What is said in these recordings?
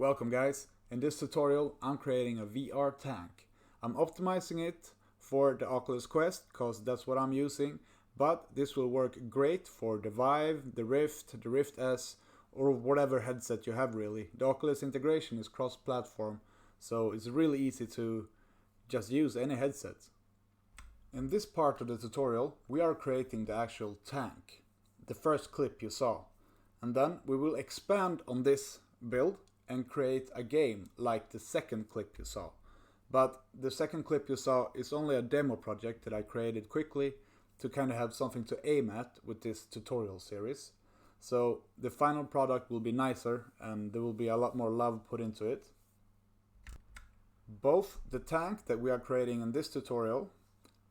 Welcome guys, in this tutorial I'm creating a VR tank. I'm optimizing it for the Oculus Quest because that's what I'm using, but this will work great for the Vive, the Rift, the Rift S, or whatever headset you have really. The Oculus integration is cross-platform, so it's really easy to just use any headset. In this part of the tutorial we are creating the actual tank, the first clip you saw, and then we will expand on this build and create a game like the second clip you saw. But the second clip you saw is only a demo project that I created quickly to kind of have something to aim at with this tutorial series. So the final product will be nicer and there will be a lot more love put into it. Both the tank that we are creating in this tutorial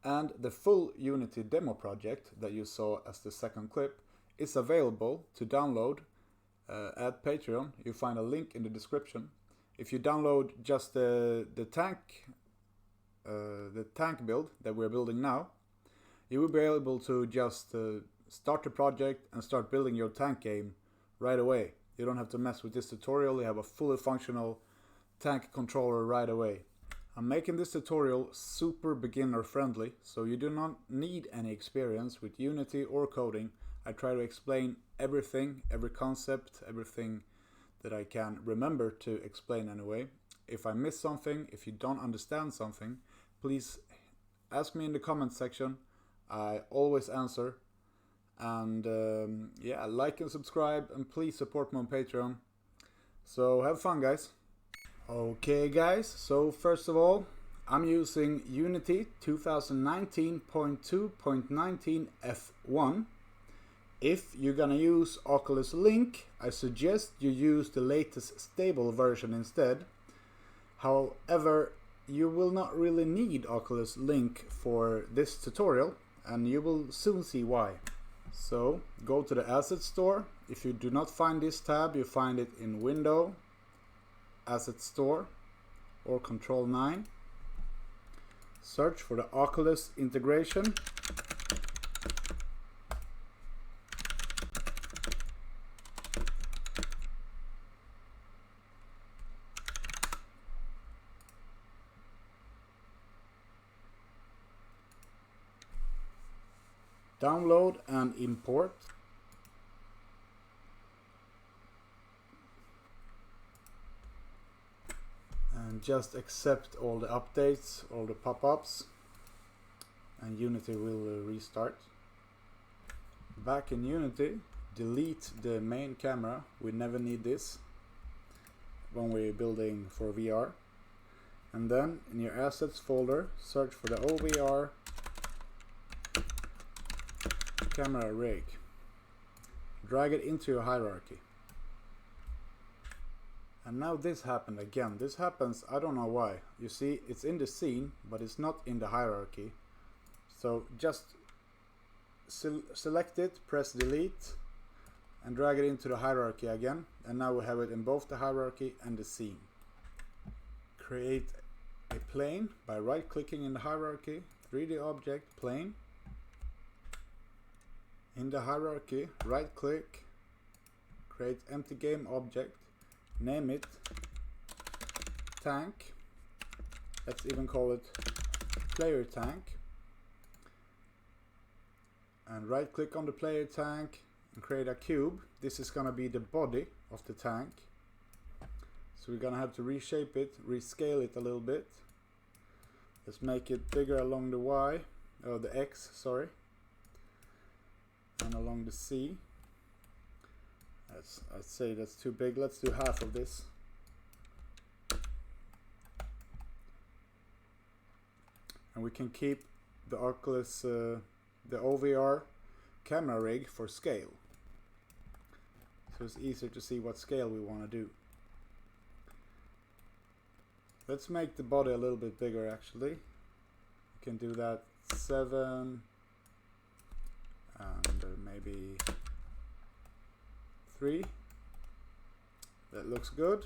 and the full Unity demo project that you saw as the second clip is available to download at Patreon. You find a link in the description. If you download just the tank build that we're building now, you will be able to just start the project and start building your tank game right away. You don't have to mess with this tutorial. You have a fully functional tank controller right away. I'm making this tutorial super beginner friendly, so you do not need any experience with Unity or coding. I try to explain everything, every concept, everything that I can remember to explain anyway. If I miss something, if you don't understand something, please ask me in the comment section. I always answer. And yeah, like and subscribe, and please support me on Patreon. So have fun guys. Okay guys, so first of all, I'm using Unity 2019.2.19 F1. If you're gonna use Oculus Link, I suggest you use the latest stable version instead. However, you will not really need Oculus Link for this tutorial, and you will soon see why. So, go to the Asset Store. If you do not find this tab, you find it in Window, Asset Store, or Control 9. Search for the Oculus integration. Download and import. And just accept all the updates, all the pop-ups, and Unity will restart. Back in Unity, delete the main camera. We never need this when we're building for VR. And then in your assets folder, search for the OVR camera rig. Drag it into your hierarchy. And now this happened again. This happens, I don't know why. You see, it's in the scene, but it's not in the hierarchy. So just select it, press delete, and drag it into the hierarchy again. And now we have it in both the hierarchy and the scene. Create a plane by right-clicking in the hierarchy, 3D object, plane. In the hierarchy, right-click, create empty game object, name it tank. Let's even call it player tank. And right-click on the player tank and create a cube. This is gonna be the body of the tank. So we're gonna have to reshape it, rescale it a little bit. Let's make it bigger along the Y, or the X, sorry. And along the C. I'd say that's too big. Let's do half of this. And we can keep the Oculus, the OVR camera rig for scale. So it's easier to see what scale we want to do. Let's make the body a little bit bigger actually. We can do that 7 and maybe 3. That looks good.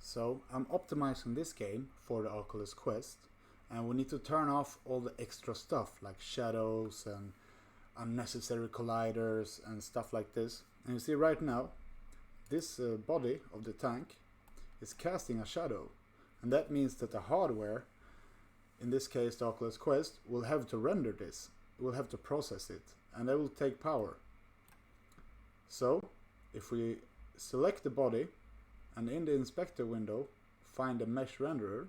So I'm optimizing this game for the Oculus Quest, and we need to turn off all the extra stuff like shadows and unnecessary colliders and stuff like this. And you see right now, this body of the tank is casting a shadow, and that means that the hardware, in this case the Oculus Quest, will have to render this, it will have to process it, and that will take power. So if we select the body and in the inspector window find the mesh renderer,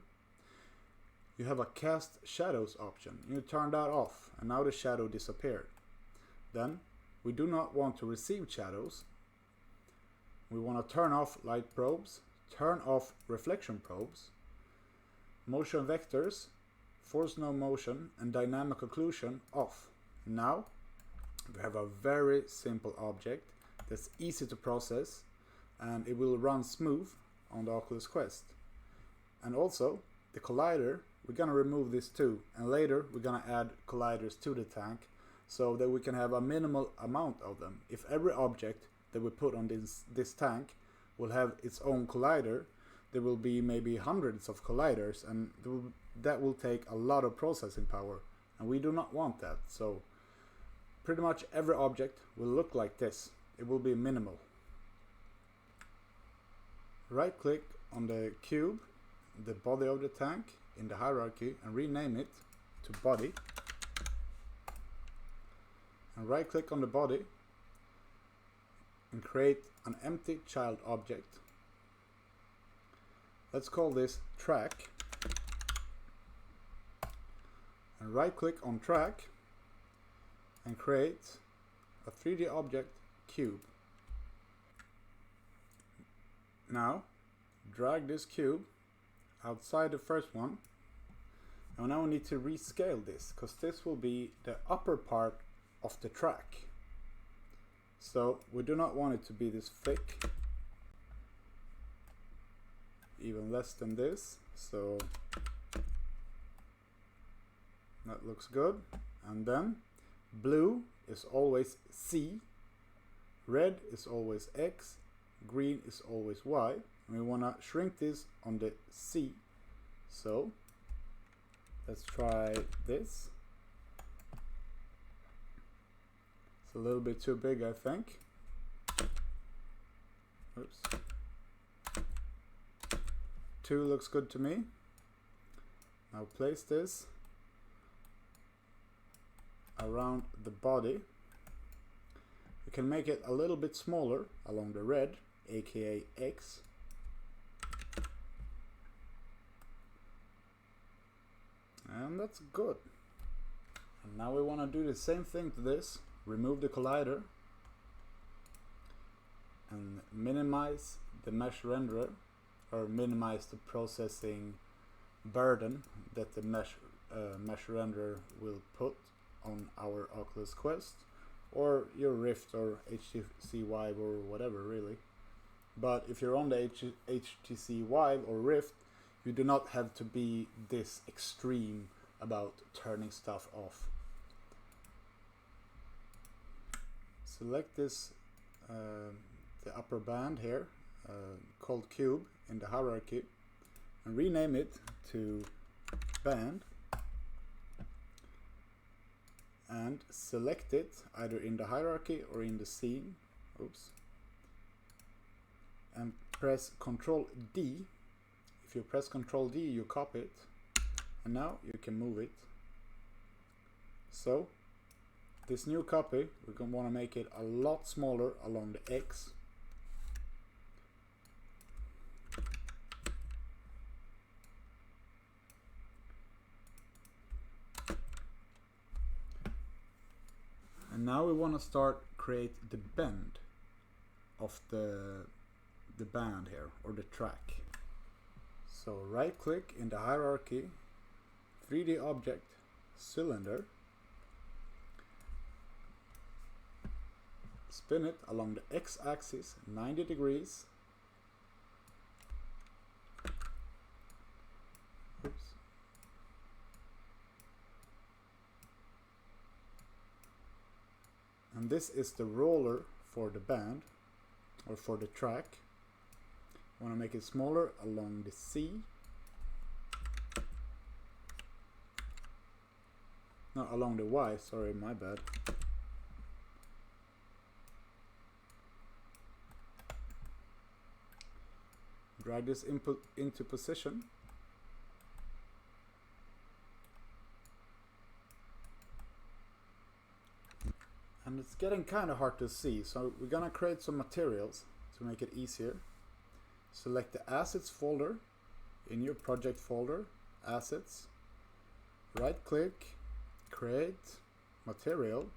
you have a cast shadows option. You turn that off and now the shadow disappeared. Then we do not want to receive shadows. We want to turn off light probes, turn off reflection probes, motion vectors, force no motion, and dynamic occlusion off. Now we have a very simple object that's easy to process, and it will run smooth on the Oculus Quest. And also the collider, we're gonna remove this too, and later we're gonna add colliders to the tank so that we can have a minimal amount of them. If every object that we put on this tank will have its own collider, there will be maybe hundreds of colliders, and that will take a lot of processing power, and we do not want that. So pretty much every object will look like this. It will be minimal. Right click on the cube, the body of the tank in the hierarchy, and rename it to body. And right click on the body and create an empty child object. Let's call this track. And right click on track and create a 3D object cube. Now drag this cube outside the first one, and now we need to rescale this because this will be the upper part of the track. So we do not want it to be this thick, even less than this, so that looks good. And then blue is always C, red is always X, green is always Y, and we want to shrink this on the C. So let's try this. It's a little bit too big, I think. Oops. 2 looks good to me. Now place this around the body. We can make it a little bit smaller along the red, aka X. And that's good. And now we want to do the same thing to this. Remove the collider and minimize the mesh renderer, or minimize the processing burden that the mesh renderer will put on our Oculus Quest, or your Rift or HTC Vive or whatever, really. But if you're on the HTC Vive or Rift, you do not have to be this extreme about turning stuff off. Select this, the upper band here, called cube in the hierarchy, and rename it to band, and select it either in the hierarchy or in the scene. Oops. And press Ctrl D. If you press Ctrl D, you copy it, and now you can move it. So this new copy, we're going to want to make it a lot smaller along the X. And now we want to start create the bend of the band here, or the track. So right click in the hierarchy, 3D object, cylinder, spin it along the X-axis 90 degrees. Oops. And this is the roller for the band, or for the track. I want to make it smaller along the C. No, along the Y, sorry, my bad. Drag this input into position. And it's getting kind of hard to see, so we're gonna create some materials to make it easier. Select the assets folder in your project folder, assets, right click, create material.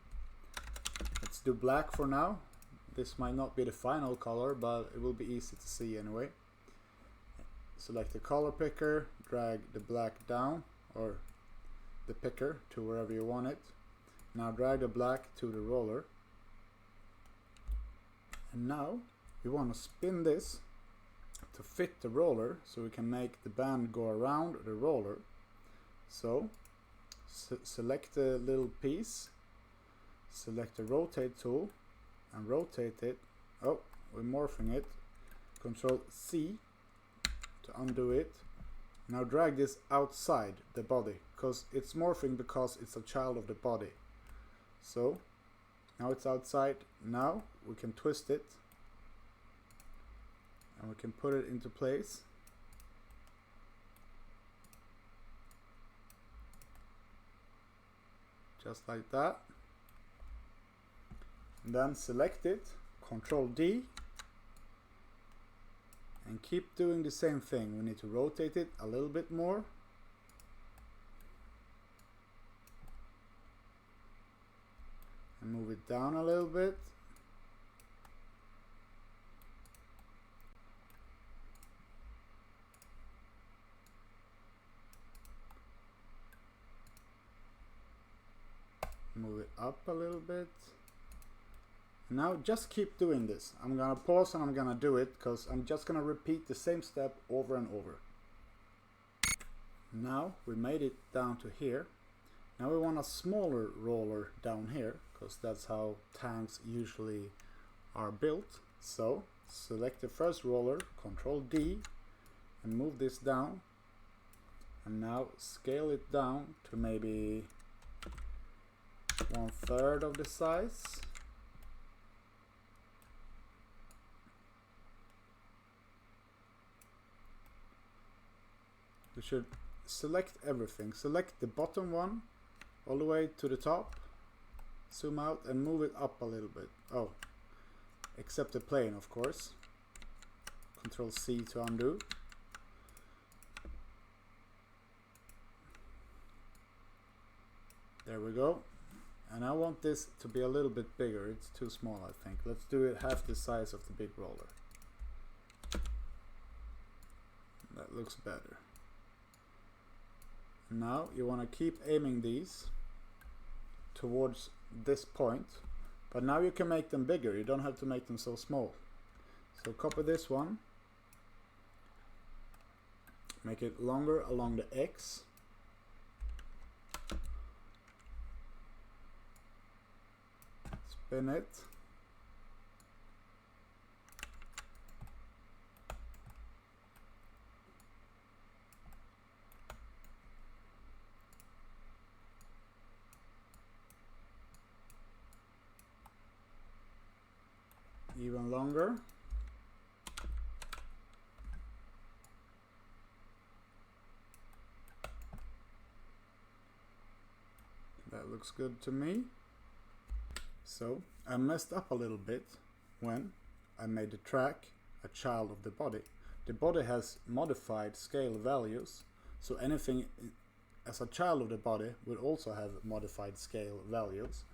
Let's do black for now. This might not be the final color, but it will be easy to see anyway. Select the color picker, drag the black down, or the picker to wherever you want it. Now drag the black to the roller. And now we want to spin this to fit the roller so we can make the band go around the roller. So select the little piece, select the rotate tool and rotate it. Oh, we're morphing it. Control C to undo it. Now drag this outside the body, because it's morphing because it's a child of the body. So now it's outside. Now we can twist it and we can put it into place. Just like that. And then select it, Control D, and keep doing the same thing. We need to rotate it a little bit more. And move it down a little bit. Move it up a little bit. Now just keep doing this. I'm gonna pause and I'm gonna do it because I'm just gonna repeat the same step over and over. Now we made it down to here. Now we want a smaller roller down here because that's how tanks usually are built. So select the first roller, Control D, and move this down. And now scale it down to maybe 1/3 of the size. We should select everything. Select the bottom one all the way to the top. Zoom out and move it up a little bit. Oh, except the plane, of course. Control C to undo. There we go. And I want this to be a little bit bigger. It's too small, I think. Let's do it half the size of the big roller. That looks better. Now you want to keep aiming these towards this point, but now you can make them bigger. You don't have to make them so small. So copy this one, make it longer along the X, spin it, even longer. That looks good to me. So I messed up a little bit when I made the track a child of the body. The body has modified scale values, so anything as a child of the body would also have modified scale values.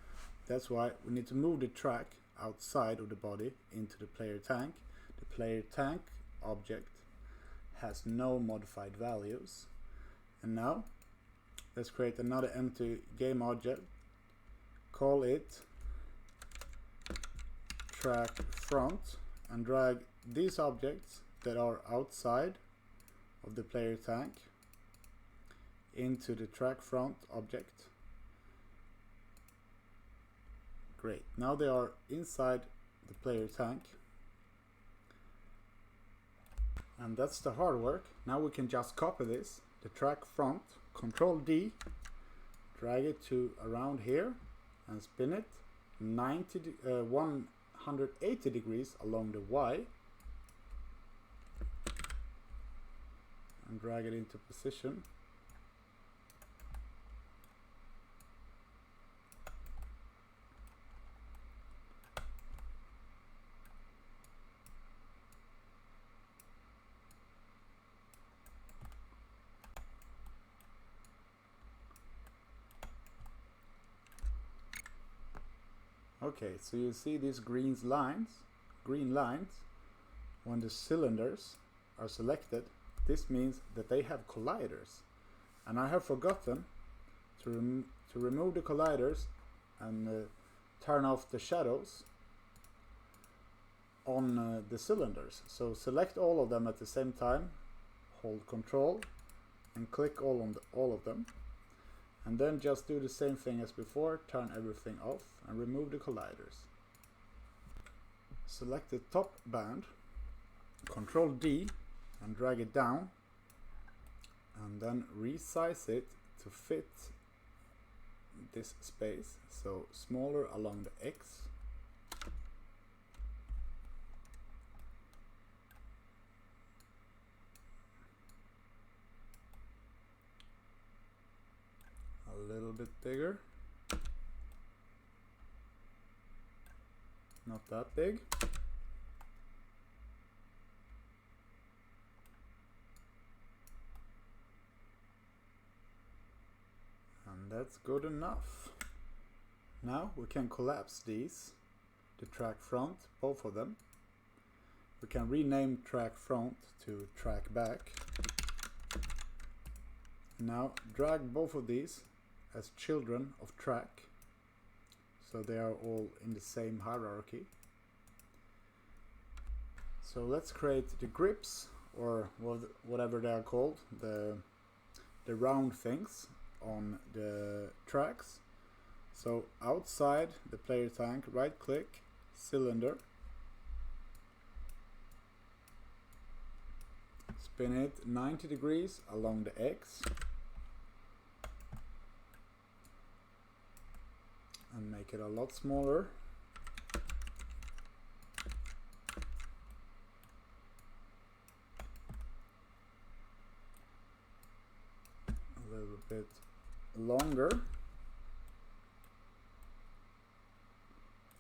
That's why we need to move the track outside of the body into the player tank. The player tank object has no modified values. And now let's create another empty game object. Call it track front and drag these objects that are outside of the player tank into the track front object. Great. Now they are inside the player tank. And that's the hard work. Now we can just copy this, the track front, Control D, drag it to around here and spin it 180 degrees along the Y. and drag it into position. Okay, so you see these green lines when the cylinders are selected. This means that they have colliders, and I have forgotten to remove the colliders and turn off the shadows on the cylinders. So select all of them at the same time, hold Control and click all of them, and then just do the same thing as before, turn everything off and remove the colliders. Select the top band, Control D and drag it down, and then resize it to fit this space, so smaller along the X. A little bit bigger. Not that big. And that's good enough. Now we can collapse these, the track front, both of them. We can rename track front to track back. Now drag both of these as children of track, so they are all in the same hierarchy. So let's create the grips, or whatever they are called, the round things on the tracks. So outside the player tank, right click, cylinder, spin it 90 degrees along the X, and make it a lot smaller. A little bit longer.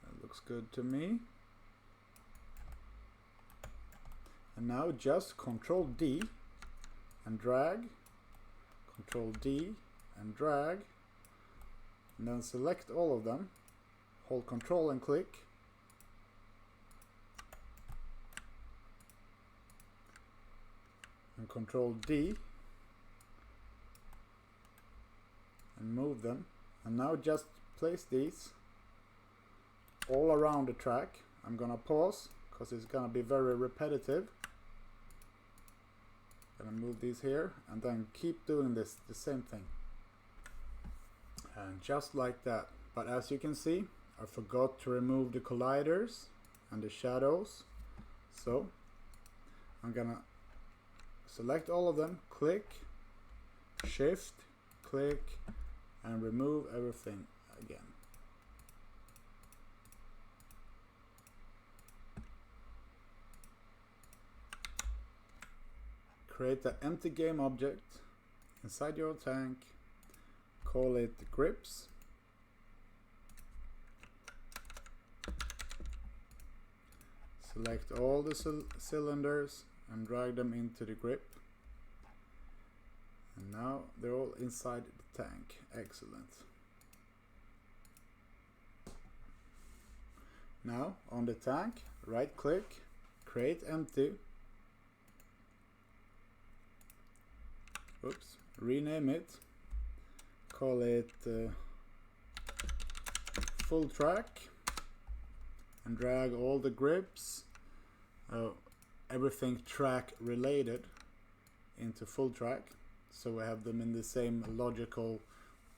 That looks good to me. And now just Control D and drag, Control D and drag, and then select all of them, hold Control and click, and Control D and move them. And now just place these all around the track. I'm gonna pause because it's gonna be very repetitive. Gonna move these here and then keep doing the same thing. And just like that. But as you can see, I forgot to remove the colliders and the shadows. So I'm gonna select all of them, click, shift, click, and remove everything again. Create the empty game object inside your tank, call it grips. Select all the cylinders and drag them into the grip. And now they're all inside the tank. Excellent. Now on the tank, right click, create empty. Oops, rename it. Call it full track. And drag all the grips, everything track related, into full track, so we have them in the same logical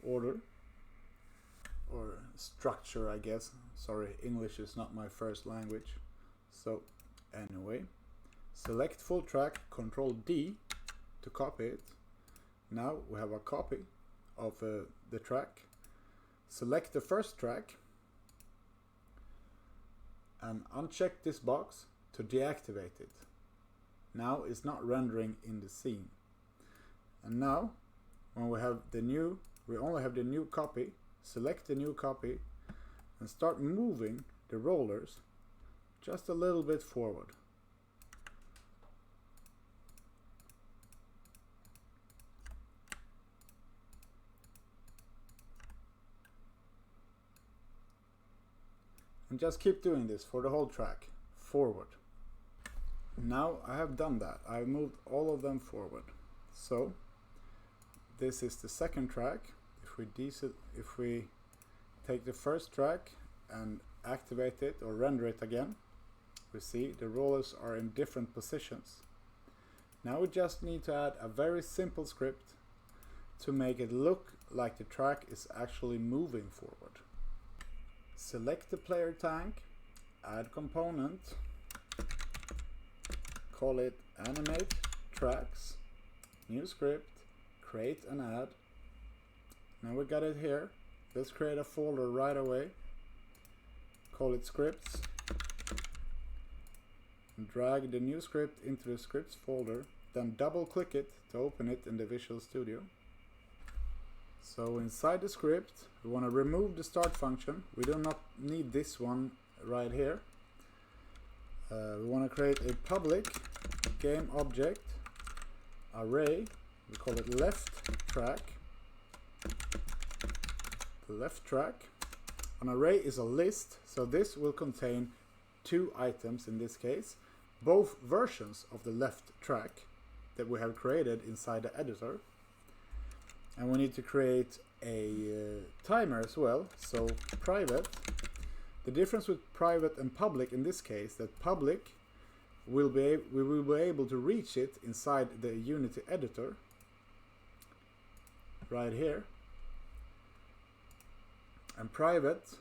order or structure, I guess. Sorry, English is not my first language. So anyway, select full track, Control D to copy it. Now we have a copy of the track. Select the first track and uncheck this box to deactivate it. Now it's not rendering in the scene. And now, when we have the new, we only have the new copy, select the new copy and start moving the rollers just a little bit forward. And just keep doing this for the whole track, forward. Now I have done that. I've moved all of them forward. So this is the second track. If we take the first track and activate it or render it again, we see the rollers are in different positions. Now we just need to add a very simple script to make it look like the track is actually moving forward. Select the player tank, add component, call it Animate Tracks, new script, create and add. Now we got it here. Let's create a folder right away. Call it scripts. Drag the new script into the scripts folder, then double click it to open it in the Visual Studio. So inside the script, we want to remove the start function. We do not need this one right here. We want to create a public game object array. We call it left track. The left track. An array is a list, so this will contain two items in this case, both versions of the left track that we have created inside the editor. And we need to create a timer as well, so private. The difference with private and public in this case, that public we will be able to reach it inside the Unity editor right here, and private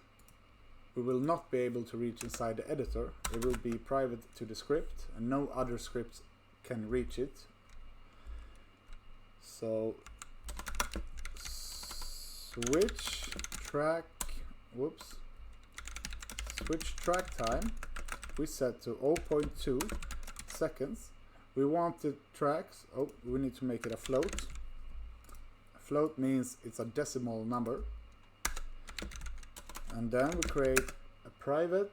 we will not be able to reach inside the editor. It will be private to the script and no other scripts can reach it. So switch track time we set to 0.2 seconds. We want the tracks, we need to make it a float. A float means it's a decimal number. And then we create a private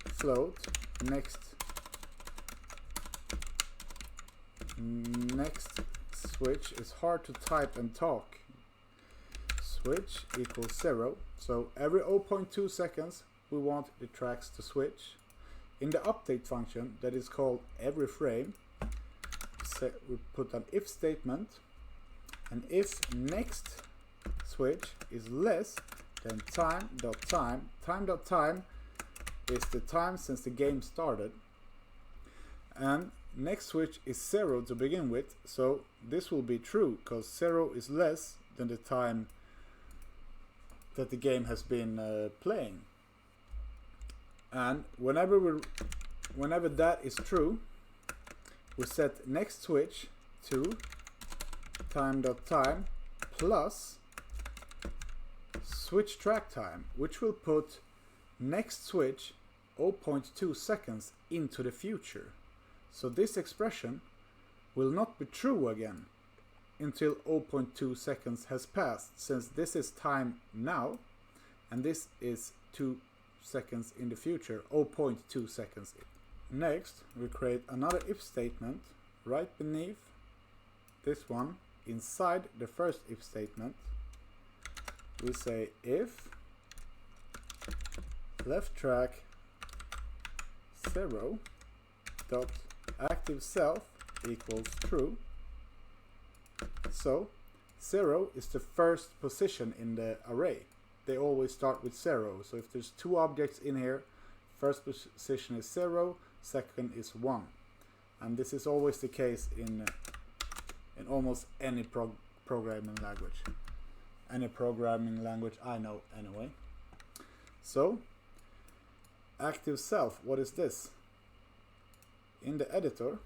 float next switch is hard to type and talk. Switch equals 0. So every 0.2 seconds we want the tracks to switch. In the update function that is called every frame, we put an if statement, and if next switch is less than time.time. Time.time is the time since the game started, and next switch is 0 to begin with, so this will be true because 0 is less than the time that the game has been playing. And whenever that is true, we set next switch to time.time plus switch track time, which will put next switch 0.2 seconds into the future. So this expression will not be true again until 0.2 seconds has passed, since this is time now and this is 2 seconds in the future, 0.2 seconds. Next, we create another if statement right beneath this one. Inside the first if statement, we say if left track 0 dot active self equals true. So 0 is the first position in the array. They always start with 0. So if there's two objects in here, first position is 0, second is 1. And this is always the case in almost any programming language. Any programming language I know anyway. So active self, what is this? In the editor,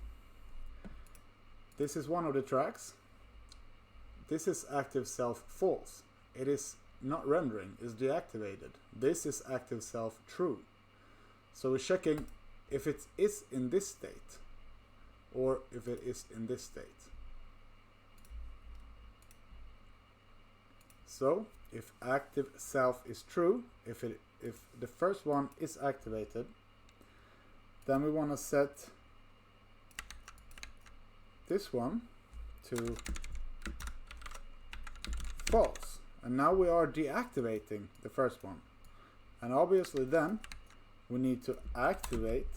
this is one of the tracks. This is active self false. It is not rendering, is deactivated. This is active self true. So we're checking if it is in this state or if it is in this state. So if active self is true, if the first one is activated, then we want to set this one to false. And now we are deactivating the first one. And obviously then we need to activate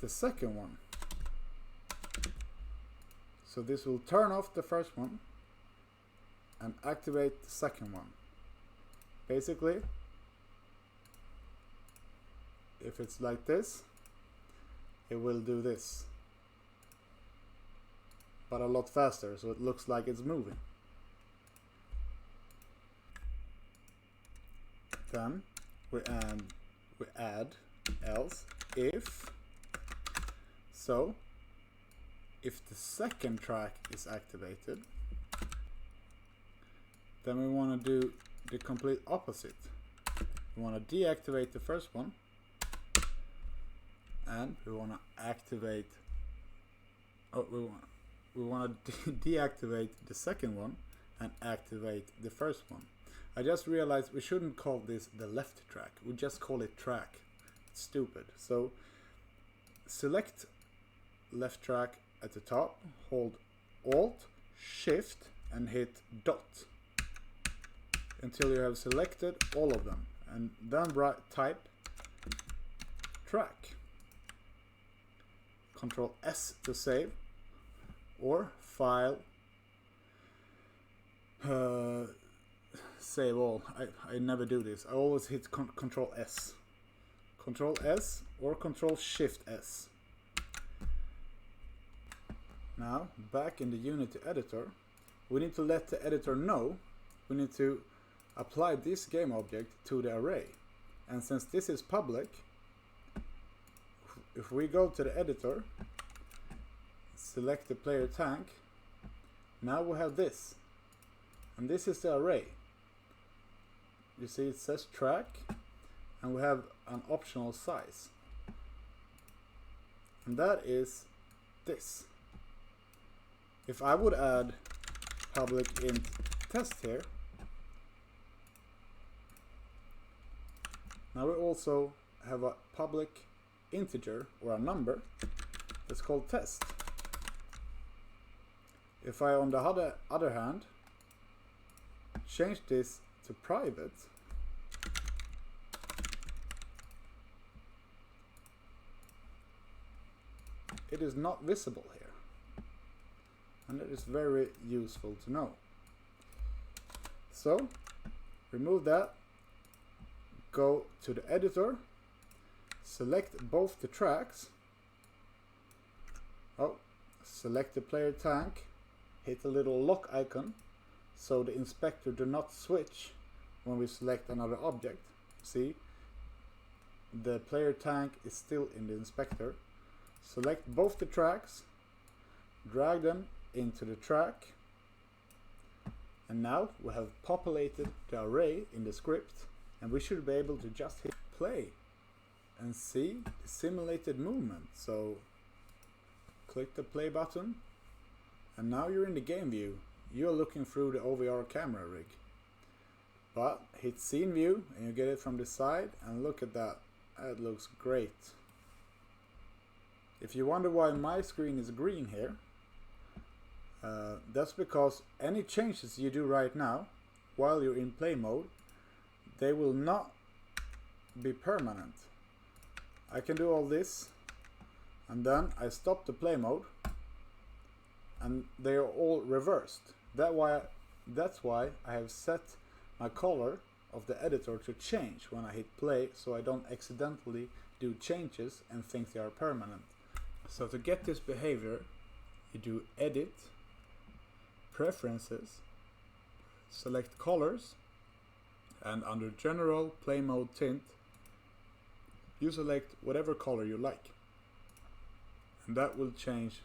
the second one. So this will turn off the first one and activate the second one. Basically, if it's like this, it will do this, but a lot faster, so it looks like it's moving. Then we add else if. So if the second track is activated, then we want to do the complete opposite. We want to deactivate the first one, and we want to activate. We want to deactivate the second one and activate the first one. I just realized we shouldn't call this the left track. We just call it track. It's stupid. So select left track at the top, hold Alt, Shift, and hit dot until you have selected all of them, and then type track. Control S to save, or file, save all. I never do this. I always hit Control S. Control S or Control Shift S. Now, back in the Unity editor, we need to let the editor know we need to apply this game object to the array. And since this is public, if we go to the editor, select the player tank, now we have this. And this is the array. You see it says track, and we have an optional size. And that is this. If I would add public int test here, now we also have a public integer or a number that's called test. If I, on the other hand, change this to private, it is not visible here. And it is very useful to know. So, remove that, go to the editor, select both the tracks, select the player tank, hit the little lock icon, so the inspector do not switch when we select another object. See, the player tank is still in the inspector. Select both the tracks, drag them into the track, and now we have populated the array in the script, and we should be able to just hit play and see the simulated movement. So click the play button, and now you're in the game view. You're looking through the OVR camera rig, but hit scene view and you get it from the side, and look at that, it looks great. If you wonder why my screen is green here, that's because any changes you do right now while you're in play mode, they will not be permanent. I can do all this, and then I stop the play mode, and they are all reversed. That's why I have set my color of the editor to change when I hit play, so I don't accidentally do changes and think they are permanent. So to get this behavior, you do edit, preferences, select colors, and under general play mode tint, you select whatever color you like, and that will change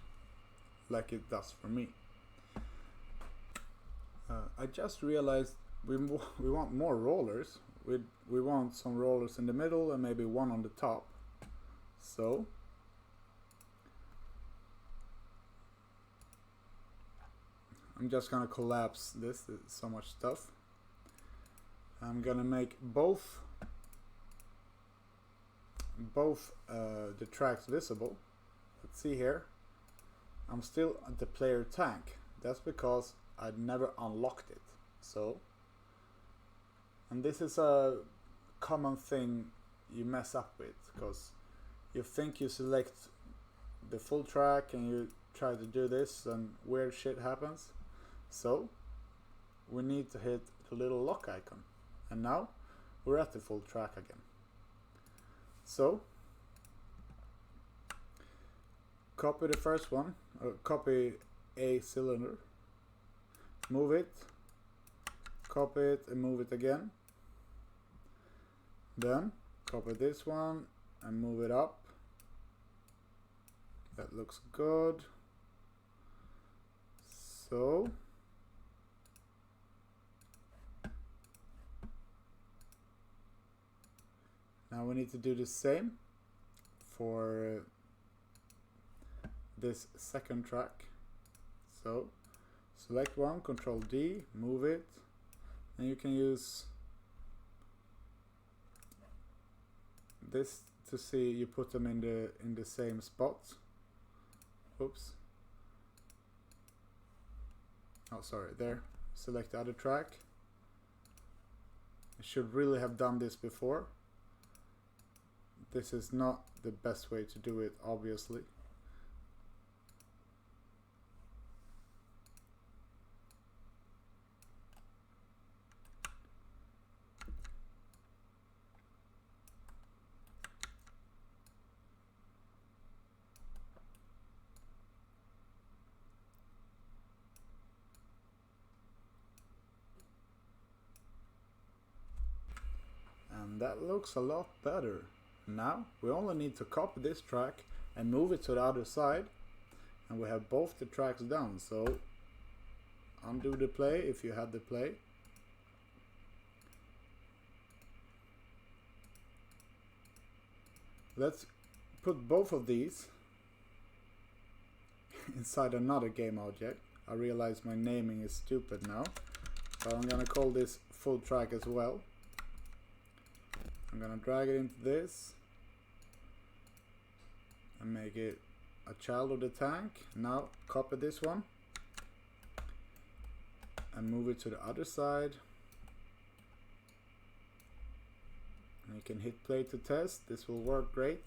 like it does for me. I just realized we want more rollers. We want some rollers in the middle and maybe one on the top. So I'm just gonna collapse this. There's so much stuff. I'm gonna make both the tracks visible. Let's see here. I'm still at the player tank. That's because I'd never unlocked it. So, and this is a common thing you mess up with, because you think you select the full track and you try to do this and weird shit happens. So we need to hit the little lock icon, and now we're at the full track again. So copy the first one, copy a cylinder, move it, copy it and move it again. Then copy this one and move it up. That looks good. So now we need to do the same for this second track. So select one, Control D, move it, and you can use this to see you put them in the same spot. Oops. Oh, sorry, there. Select the other track. I should really have done this before. This is not the best way to do it, obviously. And that looks a lot better. Now we only need to copy this track and move it to the other side, and we have both the tracks done. So undo the play if you had the play. Let's put both of these inside another game object. I realize my naming is stupid now, but I'm gonna call this full track as well. I'm gonna drag it into this and make it a child of the tank. Now copy this one and move it to the other side. And you can hit play to test. This will work great.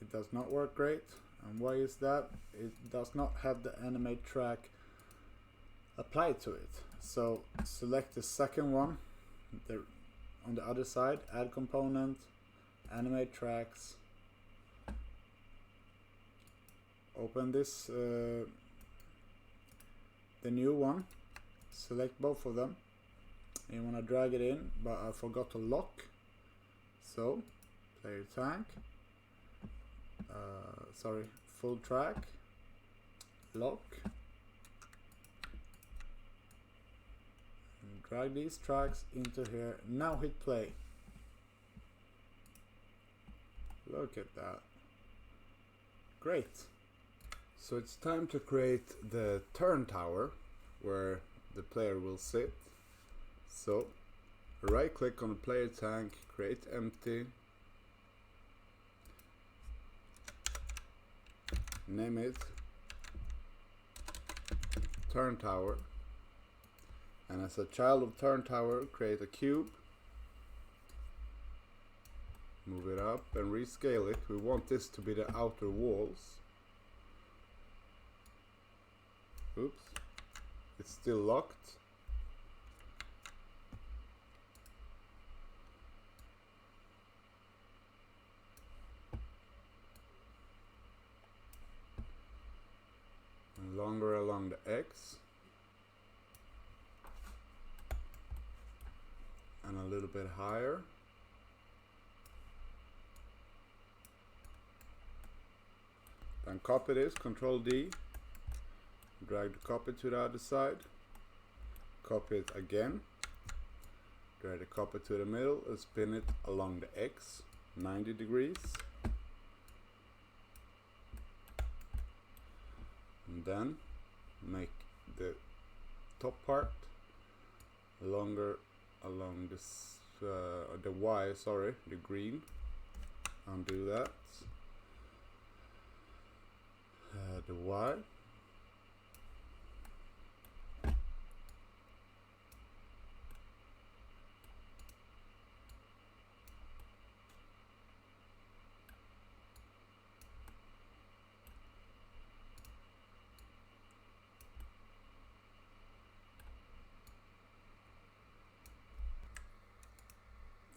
It does not work great. And why is that? It does not have the animate track applied to it. So select the second one on the other side, add component, animate tracks, open this, the new one, select both of them. You want to drag it in, but I forgot to lock. So player tank, full track, lock. Drag these tracks into here. Now hit play. Look at that. Great. So it's time to create the turn tower where the player will sit. So right click on the player tank, create empty, name it turn tower. And as a child of turn tower, create a cube, move it up and rescale it. We want this to be the outer walls. Oops, it's still locked. And longer along the X. And a little bit higher. Then copy this, Control D, drag the copy to the other side, copy it again, drag the copy to the middle and spin it along the X, 90 degrees. and then make the top part longer along this the Y, sorry, the green. Undo that. The Y.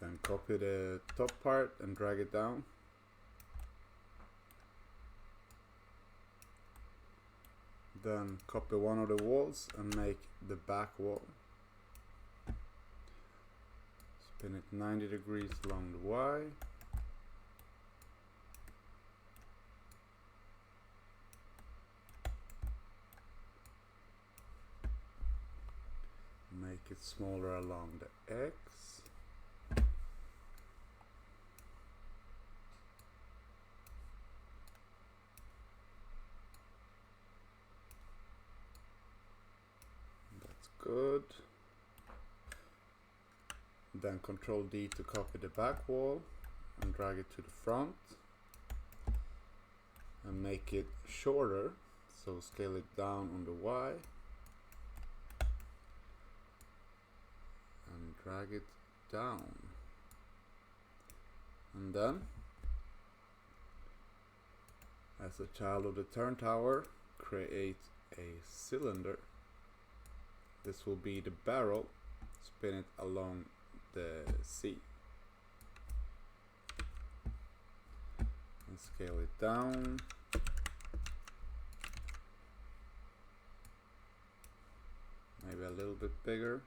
Then copy the top part and drag it down. Then copy one of the walls and make the back wall. Spin it 90 degrees along the Y. Make it smaller along the X. Good. Then Control D to copy the back wall and drag it to the front and make it shorter, so scale it down on the Y and drag it down, and then as a child of the turn tower, create a cylinder. This will be the barrel. Spin it along the C and scale it down. Maybe a little bit bigger,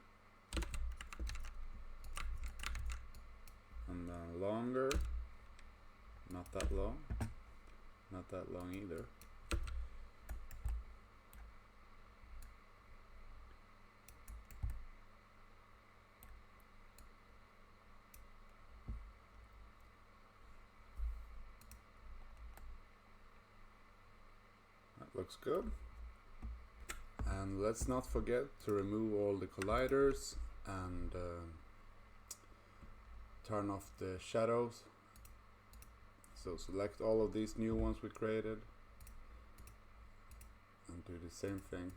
and then longer. Not that long, not that long either. Looks good. And let's not forget to remove all the colliders and turn off the shadows. So select all of these new ones we created and do the same thing.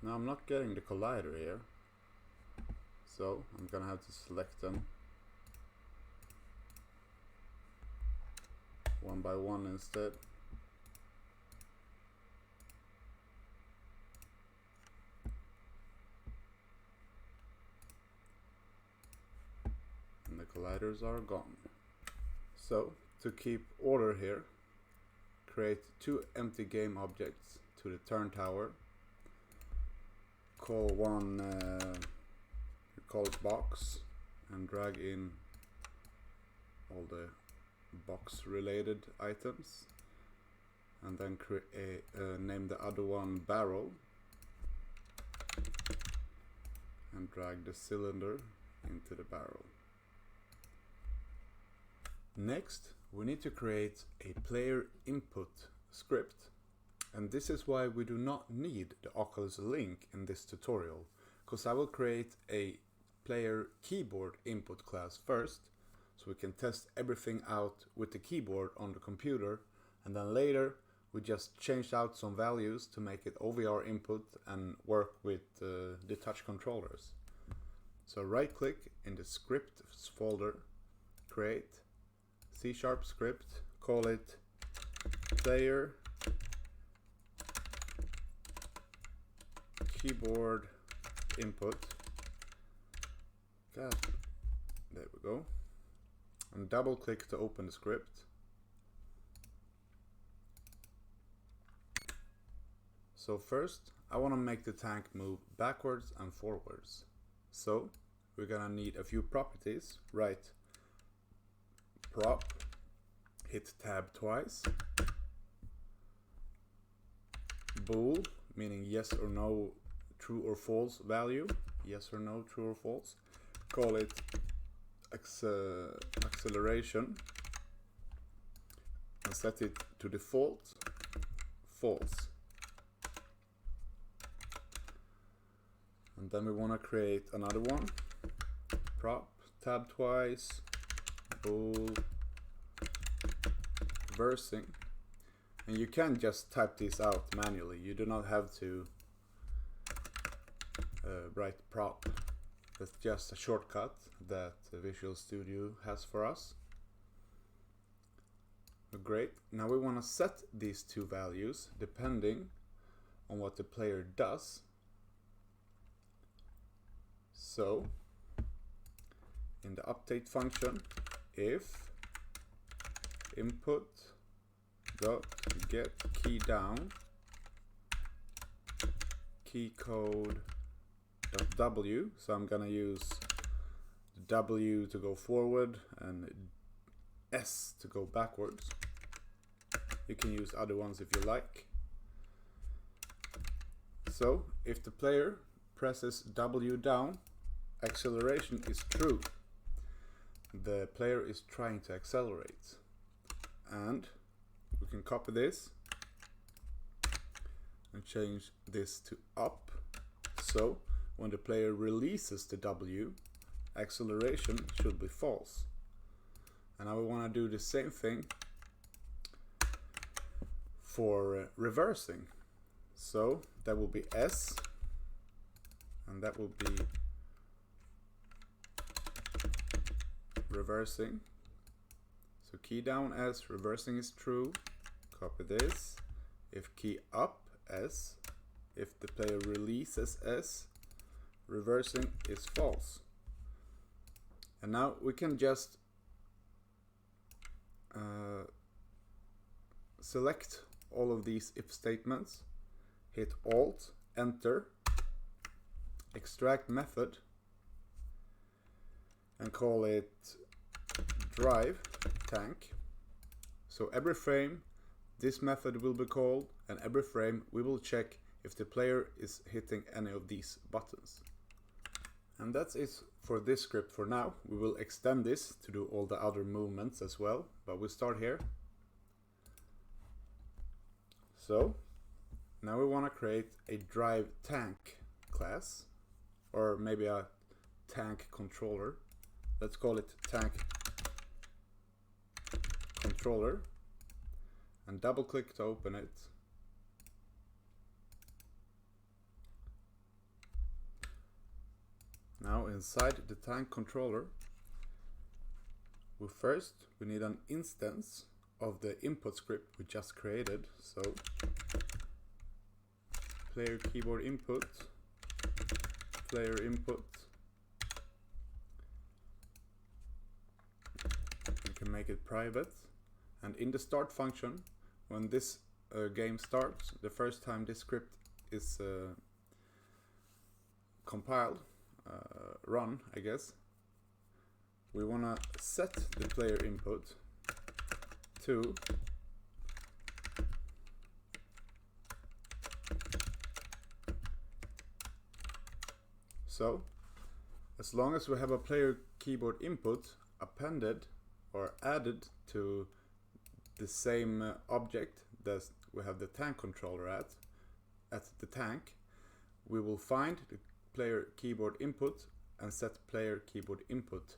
Now I'm not getting the collider here, so I'm gonna have to select them one by one instead. And the colliders are gone. So to keep order here, create two empty game objects to the turn tower. Call one call it box and drag in all the box related items, and then name the other one barrel and drag the cylinder into the barrel. Next, we need to create a player input script, and this is why we do not need the Oculus link in this tutorial, because I will create a player keyboard input class first, so we can test everything out with the keyboard on the computer, and then later we just change out some values to make it OVR input and work with the touch controllers. So right click in the scripts folder, create C# script, call it player keyboard input. God, there we go. And double click to open the script. So first, I want to make the tank move backwards and forwards. So we're gonna need a few properties. Write prop, hit tab twice, bool, meaning yes or no, true or false value, yes or no, true or false. Call it acceleration, and set it to default false. And then we want to create another one. Prop, tab twice, bool, reversing. And you can just type this out manually. You do not have to write prop. That's just a shortcut that Visual Studio has for us. Great. Now we want to set these two values depending on what the player does. So in the update function, if input dot get key down key code dot w, so I'm gonna use W to go forward and S to go backwards. You can use other ones if you like. So if the player presses W down, acceleration is true. The player is trying to accelerate. And we can copy this and change this to up. So when the player releases the W, acceleration should be false. And now we want to do the same thing for reversing. So that will be S, and that will be reversing. So key down S, reversing is true. Copy this. If key up S, if the player releases S, reversing is false. And now we can just select all of these if statements, hit Alt, Enter, extract method, and call it drive tank. So every frame this method will be called, and every frame we will check if the player is hitting any of these buttons. And that's it for this script for now. We will extend this to do all the other movements as well, but we start here. So now we want to create a drive tank class, or maybe a tank controller. Let's call it tank controller, and double click to open it. Now inside the tank controller, we need an instance of the input script we just created. So player keyboard input, player input. You can make it private, and in the start function, when this game starts, the first time this script is compiled, run, I guess, we want to set the player input to so as long as we have a player keyboard input appended or added to the same object that we have the tank controller at the tank, we will find the player keyboard input and set player keyboard input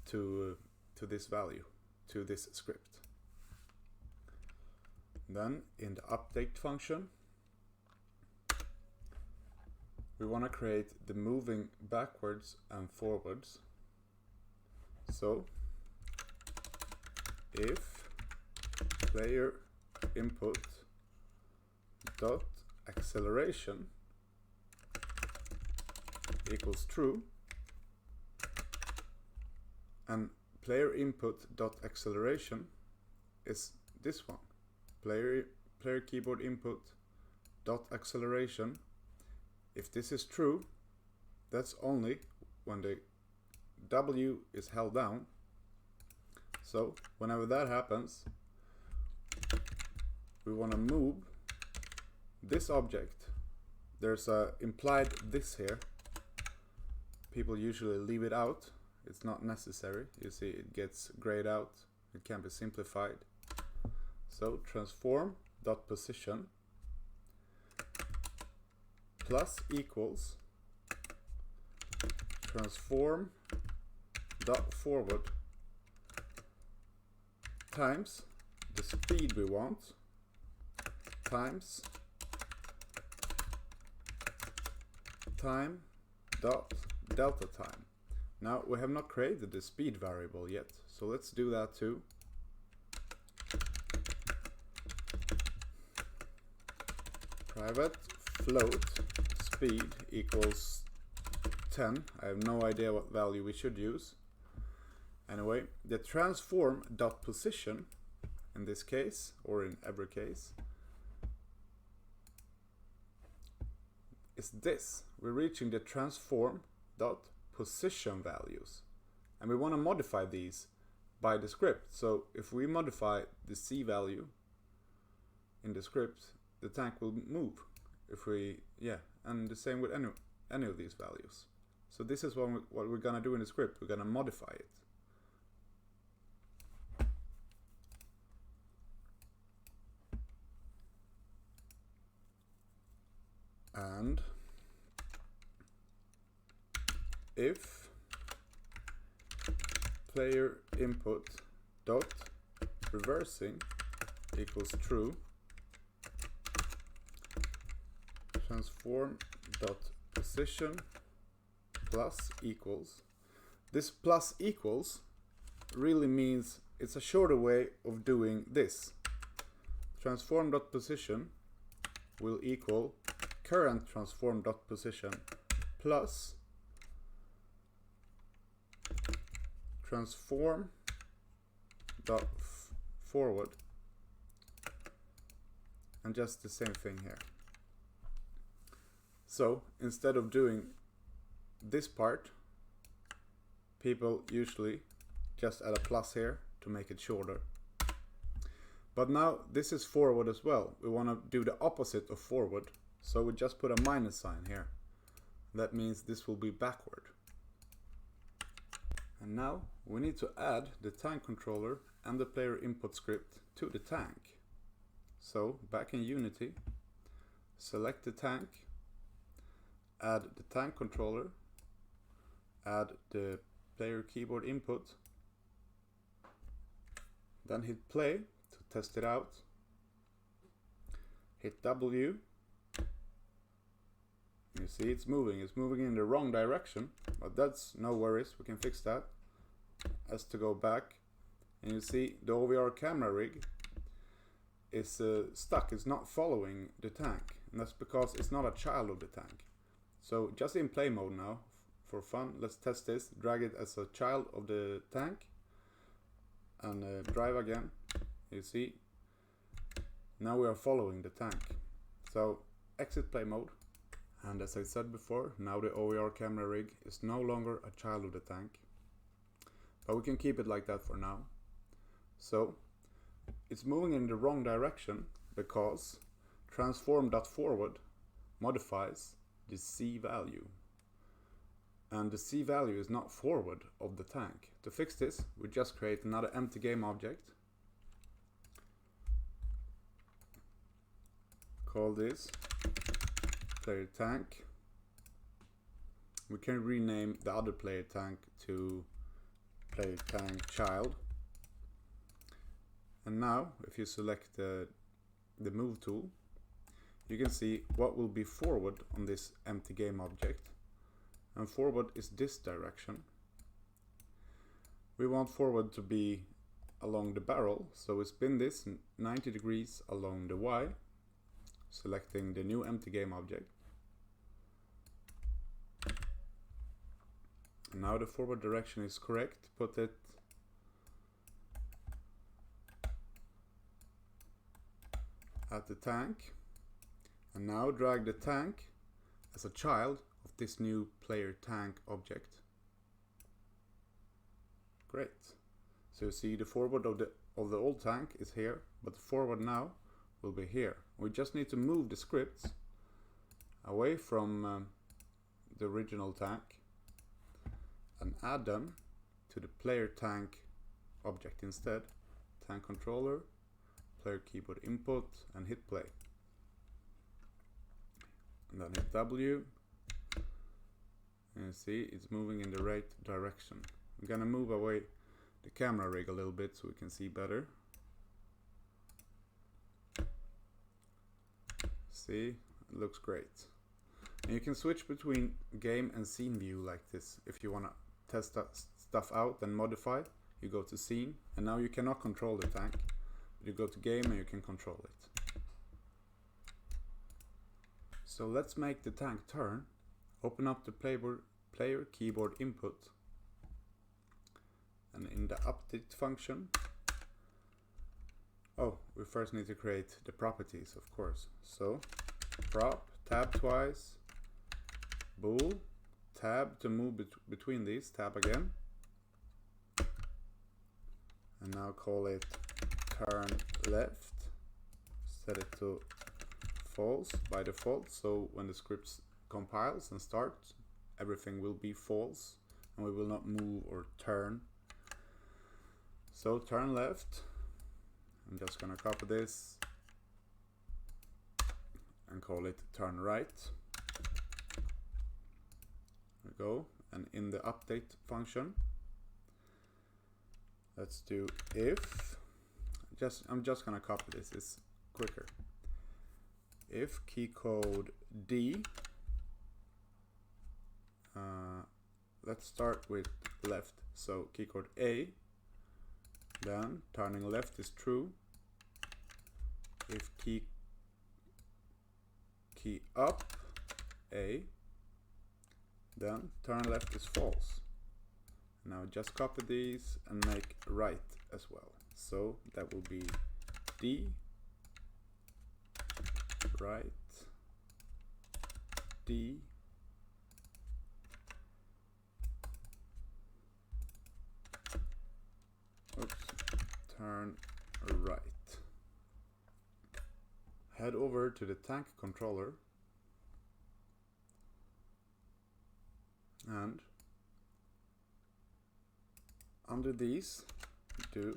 to this value, to this script. Then in the update function, we want to create the moving backwards and forwards. So if player input dot acceleration equals true, and player input dot acceleration is this one, player keyboard input dot acceleration. If this is true, that's only when the W is held down. So whenever that happens, we want to move this object. There's a implied this here. People usually leave it out. It's not necessary. You see it gets grayed out. It can be simplified. So transform.position plus equals transform.forward times the speed we want times time dot delta time. Now we have not created the speed variable yet, so let's do that too. Private float speed equals 10. I have no idea what value we should use. Anyway, the transform.position in this case, or in every case, is this. We're reaching the transform.position values, and we want to modify these by the script. So if we modify the C value in the script, the tank will move. If we, and the same with any of these values. So this is what we're gonna do in the script. We're gonna modify it. And if player input dot reversing equals true, transform dot position plus equals. This plus equals really means it's a shorter way of doing this. Transform dot position will equal current transform dot position plus transform dot forward, and just the same thing here. So instead of doing this part, people usually just add a plus here to make it shorter. But now this is forward as well. We want to do the opposite of forward, so we just put a minus sign here. That means this will be backward. And now we need to add the tank controller and the player input script to the tank. So back in Unity, select the tank, add the tank controller, add the player keyboard input, then hit play to test it out, hit W, you see it's moving in the wrong direction, but that's no worries, we can fix that. As to go back, and you see the OVR camera rig is stuck, it's not following the tank, and that's because it's not a child of the tank. So just in play mode now, for fun, let's test this, drag it as a child of the tank, and drive again. You see, now we are following the tank. So exit play mode, and as I said before, now the OVR camera rig is no longer a child of the tank, but we can keep it like that for now. So it's moving in the wrong direction because transform.forward modifies the C value, and the C value is not forward of the tank. To fix this, we just create another empty game object, call this player tank. We can rename the other player tank to player tank child, and now if you select the move tool, you can see what will be forward on this empty game object, and forward is this direction. We want forward to be along the barrel, so we spin this 90 degrees along the Y, selecting the new empty game object. And now the forward direction is correct, put it at the tank, and now drag the tank as a child of this new player tank object. Great. So you see the forward of the old tank is here, but the forward now will be here. We just need to move the scripts away from the original tank and add them to the player tank object instead. Tank controller, player keyboard input and hit play. And then hit W. And you see it's moving in the right direction. I'm gonna move away the camera rig a little bit so we can see better. See, it looks great. And you can switch between game and scene view like this. If you want to test stuff out and modify, you go to scene, and now you cannot control the tank, but you go to game and you can control it. So let's make the tank turn. Open up the player keyboard input, and in the update function, oh, we first need to create the properties, of course. So prop, tab twice, bool, tab to move between these, tab again, and now call it turn left, set it to false by default, so when the script compiles and starts, everything will be false and we will not move or turn. So turn left, I'm just gonna copy this and call it turn right. There we go. And in the update function, let's do if, I'm just gonna copy this, it's quicker. If key code D, let's start with left, so key code A, then turning left is true. If key up A, then turn left is false. Now just copy these and make right as well. So that will be D, right, D, oops, turn right. Head over to the tank controller and under these do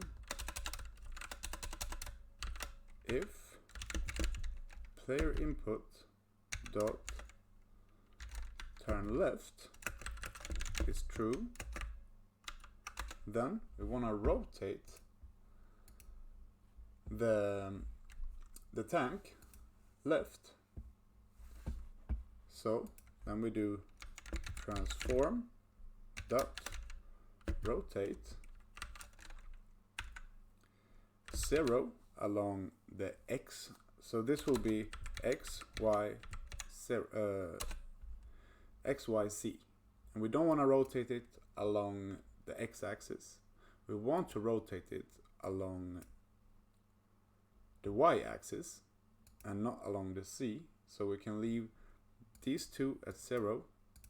if player input dot turn left is true, then we want to rotate the tank left. So then we do transform dot rotate 0 along the X. So this will be X, Y, X, Y, Z. And we don't want to rotate it along the X axis. We want to rotate it along the Y axis and not along the Z. So we can leave these two at 0,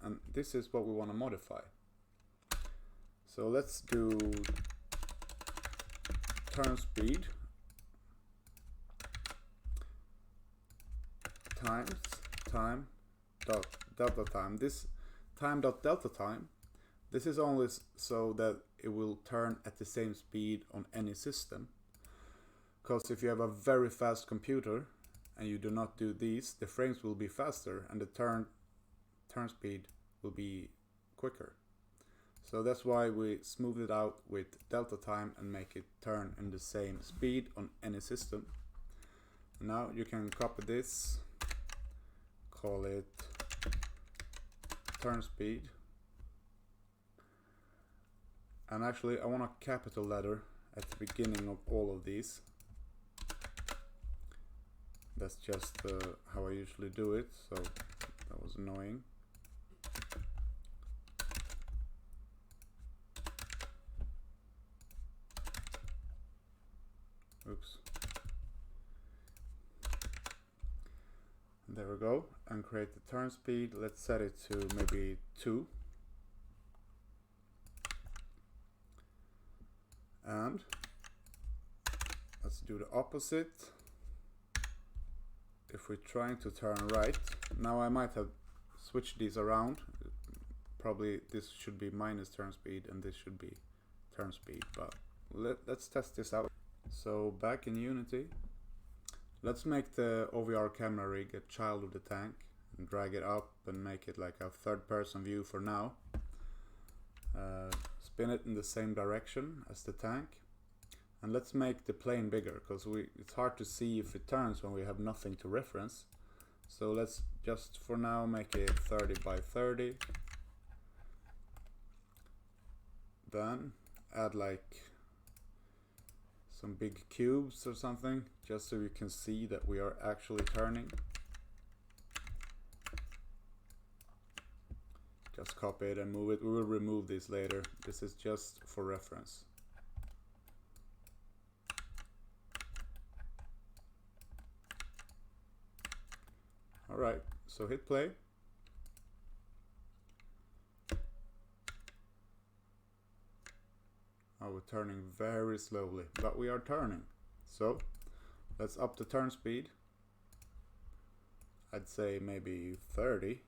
and this is what we want to modify. So let's do turn speed times time dot delta time. This time dot delta time, this is only so that it will turn at the same speed on any system. Because if you have a very fast computer and you do not do these, the frames will be faster and the turn speed will be quicker. So that's why we smooth it out with delta time and make it turn in the same speed on any system. Now you can copy this, call it turn speed, and actually I want a capital letter at the beginning of all of these. That's just how I usually do it, so that was annoying. Oops. There we go, and create the turn speed. Let's set it to maybe 2. And let's do the opposite. If we're trying to turn right, now I might have switched these around. Probably this should be minus turn speed and this should be turn speed, but let's test this out. So back in Unity, Let's make the OVR camera rig a child of the tank and drag it up and make it like a third person view for now. Spin it in the same direction as the tank. And let's make the plane bigger, because it's hard to see if it turns when we have nothing to reference. So let's just for now make it 30 by 30. Then add like some big cubes or something, just so you can see that we are actually turning. Just copy it and move it. We will remove this later. This is just for reference. Alright, so hit play. Oh, we're turning very slowly, but we are turning. So let's up the turn speed. I'd say maybe 30.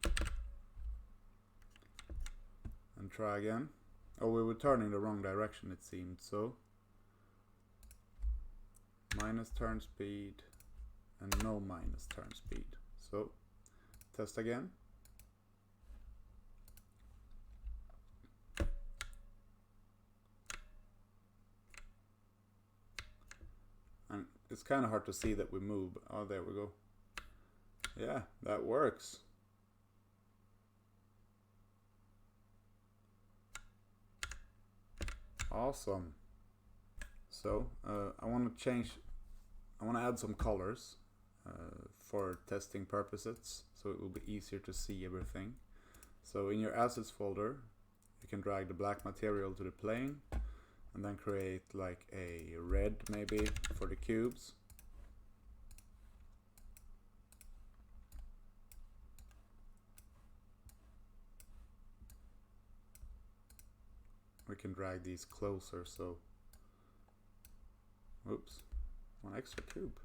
And try again. Oh, we were turning the wrong direction, it seemed. So minus turn speed and no minus turn speed. So test again. And it's kind of hard to see that we move. Oh, there we go. Yeah, that works. Awesome. So I want to add some colors for testing purposes, so it will be easier to see everything. So in your assets folder, you can drag the black material to the plane and then create like a red maybe for the cubes. We can drag these closer, so oops, one extra cube.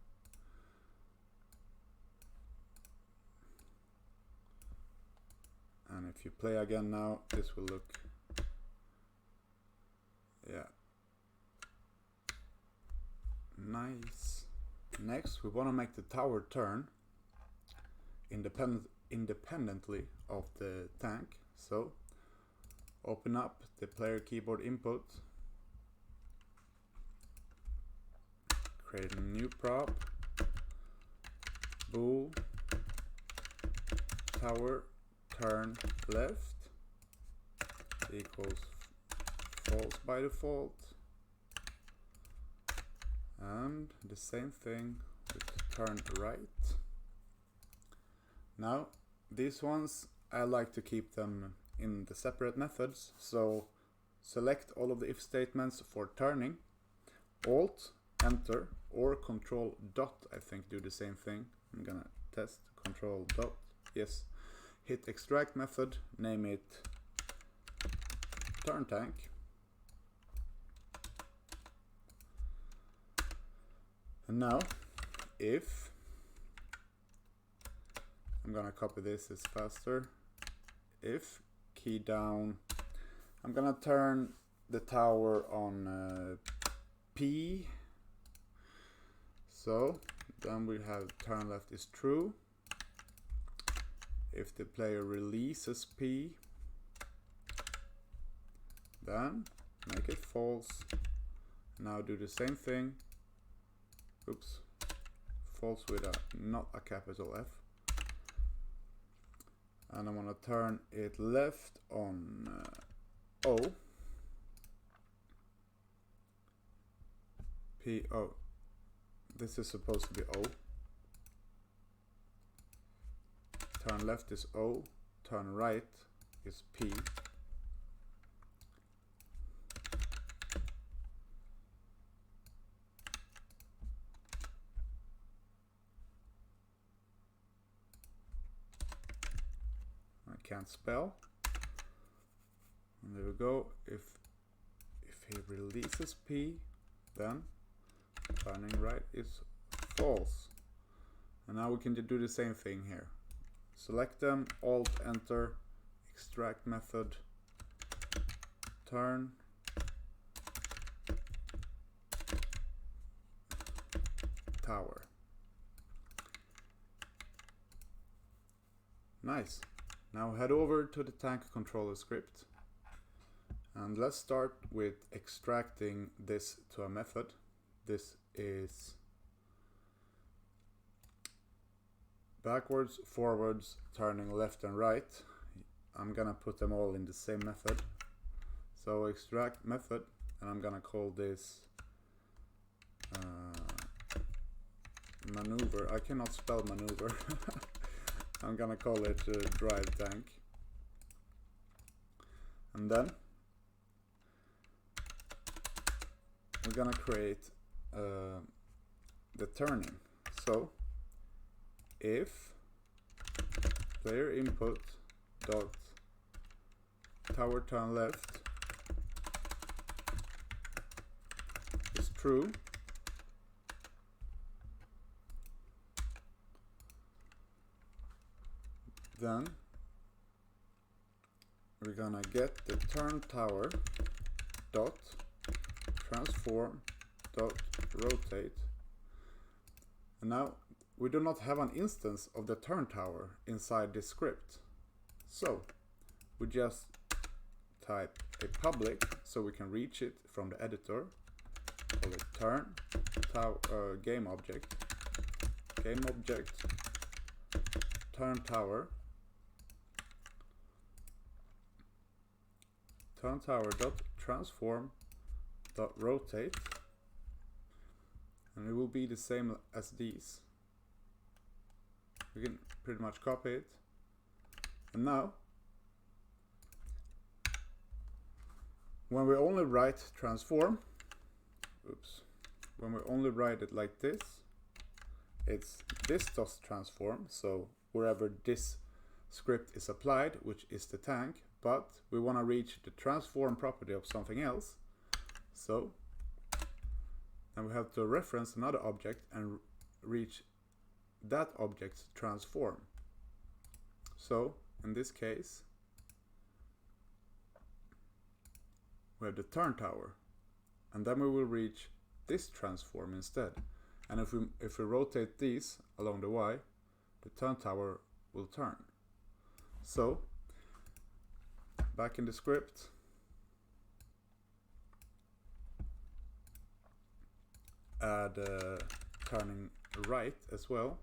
And if you play again now, this will look, yeah, nice. Next, we want to make the tower turn independently of the tank. So open up the player keyboard input, create a new prop, bool, tower turn left equals false by default, and the same thing with turn right. Now these ones I like to keep them in the separate methods, so select all of the if statements for turning, Alt, Enter, or Control dot, I think do the same thing. I'm gonna test Control dot, yes. Hit extract method, name it turn tank. And now if, I'm gonna copy this, it's faster. If key down, I'm gonna turn the tower on P. So then we have turn left is true. If the player releases P, then make it false. Now do the same thing. Oops, false with not a capital F. And I want to turn it left on O. P, O. This is supposed to be O. Turn left is O, turn right is P. I can't spell. And there we go. If he releases P, then turning right is false. And now we can do the same thing here. Select them, Alt, Enter, extract method, turn, tower. Nice. Now head over to the tank controller script and let's start with extracting this to a method. This is backwards, forwards, turning left and right. I'm gonna put them all in the same method. So extract method, and I'm gonna call this maneuver. I cannot spell maneuver. I'm gonna call it drive tank. And then we're gonna create the turning. So if player input dot tower turn left is true, then we're gonna get the turn tower dot transform dot rotate. And now we do not have an instance of the turn tower inside this script, so we just type a public so we can reach it from the editor. Call it turn game object turn tower dot transform dot rotate, and it will be the same as these. We can pretty much copy it, and now when we only write transform, when we only write it like this, it's this does transform, so wherever this script is applied, which is the tank, but we want to reach the transform property of something else. So then we have to reference another object and reach that object's transform. So in this case we have the turn tower, and then we will reach this transform instead. And if we rotate these along the Y, the turn tower will turn. So back in the script, add turning right as well.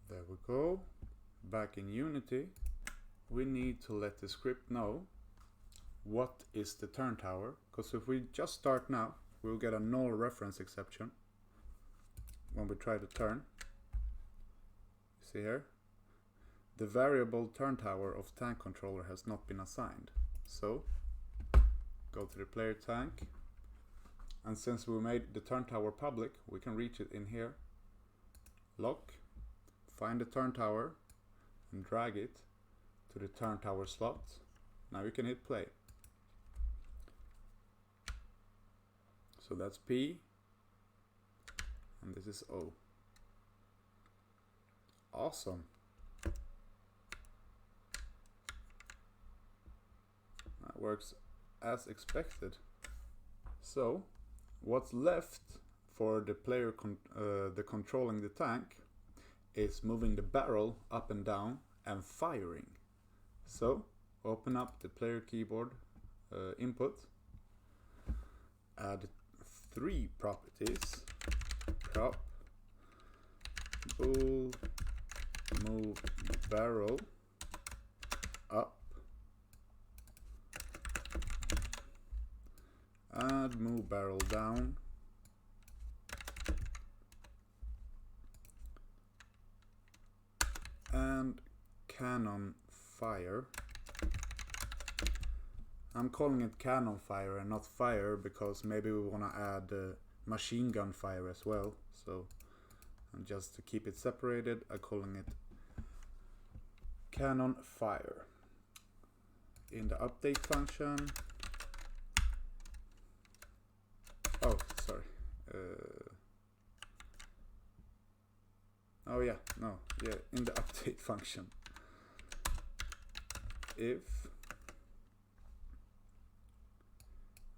There we go. Back in Unity, we need to let the script know what is the turn tower, because if we just start now, we'll get a null reference exception when we try to turn. See here, the variable turn tower of tank controller has not been assigned. So go to the player tank, and since we made the turn tower public, we can reach it in here. Lock, find the turn tower and drag it to the turn tower slot. Now you can hit play. So that's P, and this is O. Awesome. That works as expected. So what's left for the player controlling the tank is moving the barrel up and down and firing. So open up the player keyboard input, add 3 properties: prop, bool, move barrel up, add move barrel down, and cannon fire. I'm calling it cannon fire and not fire because maybe we want to add machine gun fire as well. So just to keep it separated, I'm calling it cannon fire. In the update function, Oh yeah, no, yeah, in the update function. If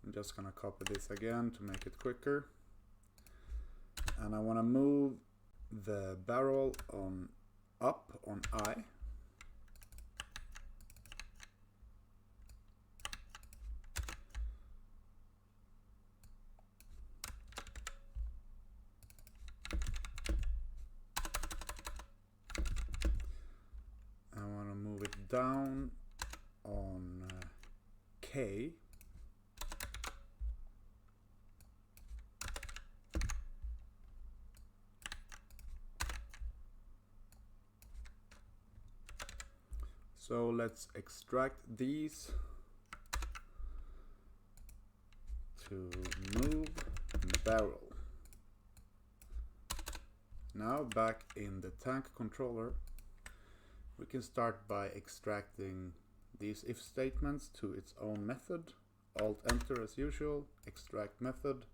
I'm just gonna copy this again to make it quicker, and I want to move the barrel on up on I. I want to move it down on K. So let's extract these to move barrel. Now back in the tank controller, we can start by extracting these if statements to its own method. Alt enter as usual, extract method.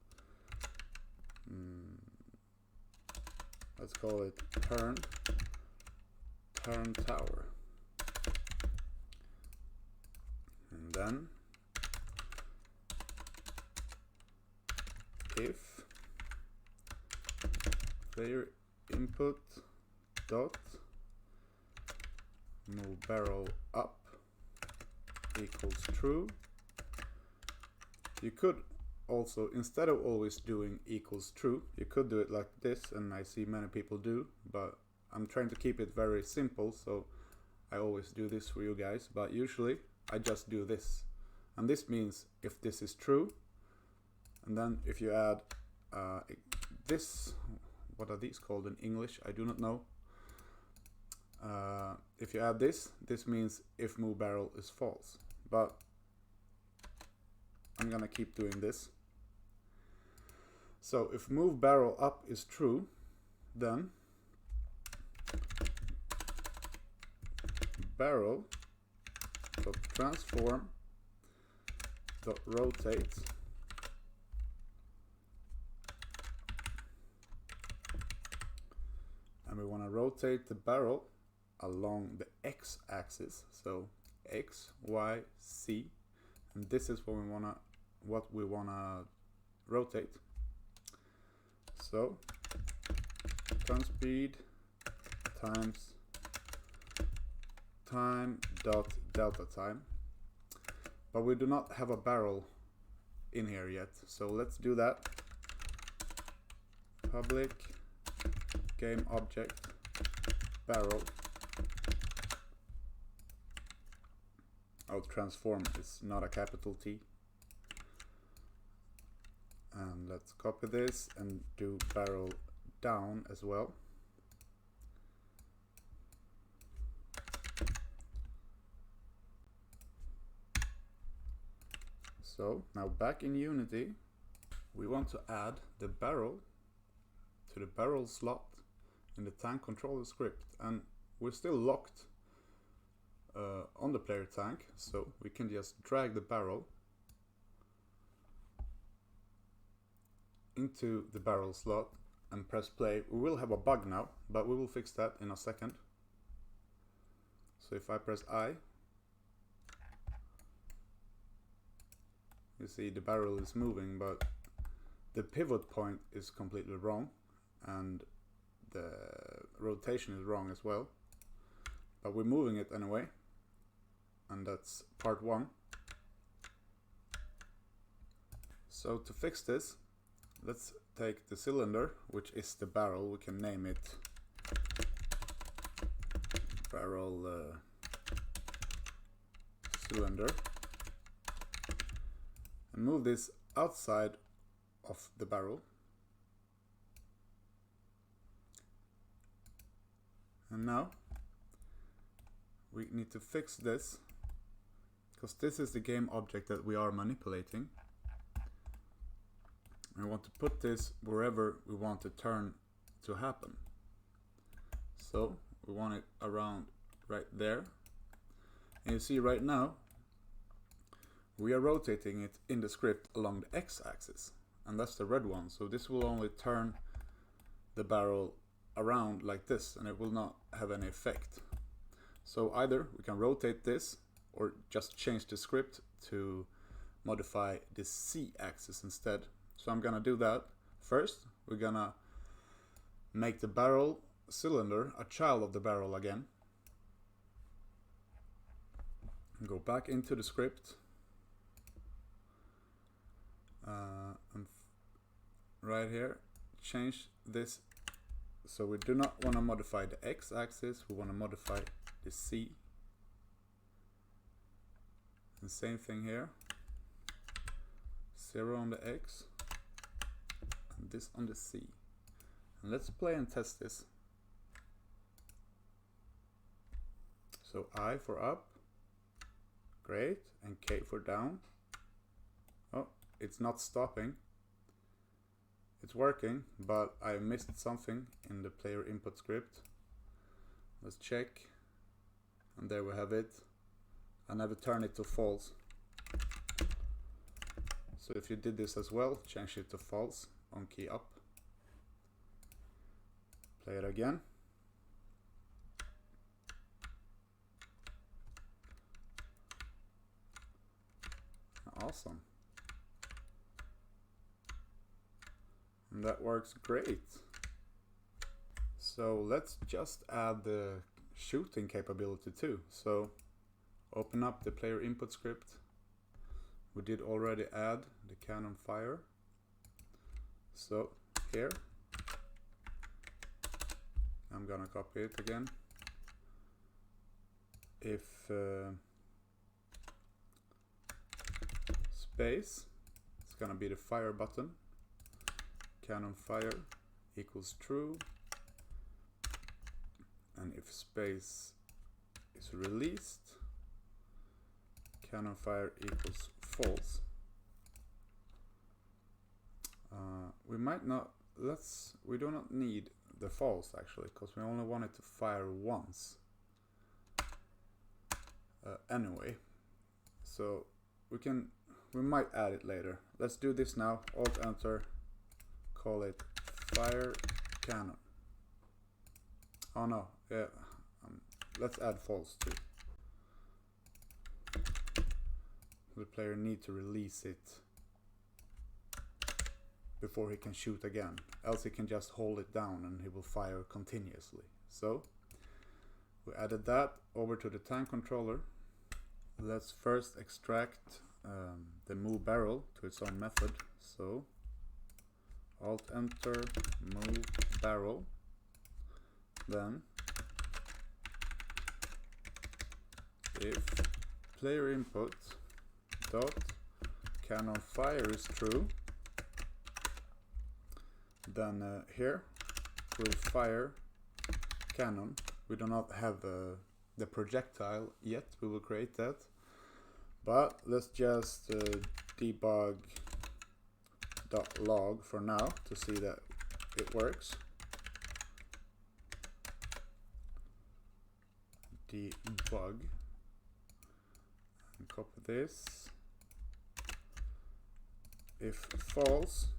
Let's call it turn tower. And then if player input dot move barrel up equals true. You could also, instead of always doing equals true, you could do it like this, and I see many people do, but I'm trying to keep it very simple, so I always do this for you guys. But usually I just do this, and this means if this is true, and then if you add this, what are these called in English? I do not know. If you add this, this means if move barrel is false, but I'm gonna keep doing this. So if move barrel up is true, then barrel dot transform dot rotate and we want to rotate the barrel along the x-axis, so x, y, z, and this is what we wanna rotate. So turn speed times time dot delta time, but we do not have a barrel in here yet, so let's do that. Public game object barrel. Transform is not a capital T. And let's copy this and do barrel down as well. So now back in Unity, we want to add the barrel to the barrel slot in the tank controller script, and we're still locked on the player tank, so we can just drag the barrel into the barrel slot and press play. We will have a bug now, but we will fix that in a second. So if I press I, you see the barrel is moving, but the pivot point is completely wrong and the rotation is wrong as well, but we're moving it anyway, and that's part one. So to fix this, let's take the cylinder, which is the barrel. We can name it barrel cylinder, and move this outside of the barrel. And now we need to fix this, because this is the game object that we are manipulating. We want to put this wherever we want the turn to happen. So we want it around right there. And you see right now we are rotating it in the script along the x-axis, and that's the red one. So this will only turn the barrel around like this and it will not have any effect. So either we can rotate this or just change the script to modify the Z-axis instead. So I'm gonna do that. First, we're gonna make the barrel cylinder a child of the barrel again. Go back into the script. And right here, change this. So we do not want to modify the X-axis, we want to modify the Z. And same thing here. 0 on the X and this on the Z. And let's play and test this. So I for up, great, and K for down. Oh, it's not stopping. It's working, but I missed something in the player input script. Let's check. And there we have it. I never turn it to false. So if you did this as well, change it to false on key up. Play it again. Awesome. And that works great. So let's just add the shooting capability too. So open up the player input script. We did already add the cannon fire. So here, I'm gonna copy it again. If space, it's gonna be the fire button. Cannon fire equals true. And if space is released, cannon fire equals false. We might not, we do not need the false actually, because we only want it to fire once. Anyway, so we might add it later. Let's do this now. Alt Enter, call it fire cannon. Oh no, yeah, let's add false too. The player needs to release it before he can shoot again, else he can just hold it down and he will fire continuously. So we added that over to the tank controller. Let's first extract the move barrel to its own method. So Alt Enter, move barrel, then if player input dot cannon fire is true, then here we'll fire cannon. We do not have the projectile yet, we will create that, but let's just debug .log for now to see that it works. Debug, and copy this. If false,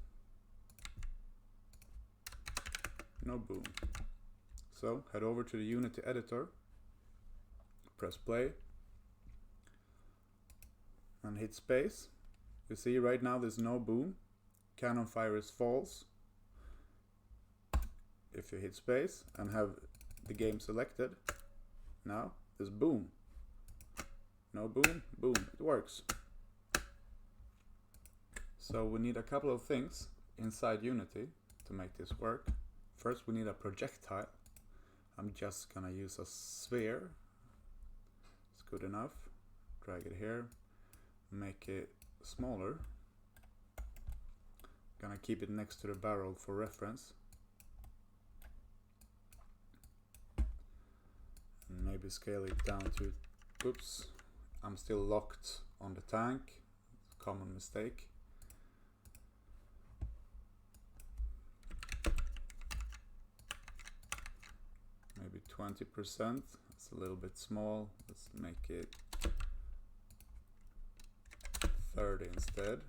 no boom. So head over to the Unity editor, press play, and hit space. You see right now there's no boom. Cannon fire is false. If you hit space and have the game selected, now there's boom. No boom, boom, it works. So we need a couple of things inside Unity to make this work. First we need a projectile. I'm just gonna use a sphere. It's good enough. Drag it here, make it smaller. Gonna keep it next to the barrel for reference. And maybe scale it down to, oops, I'm still locked on the tank. Common mistake. Maybe 20%, it's a little bit small. Let's make it 30 instead.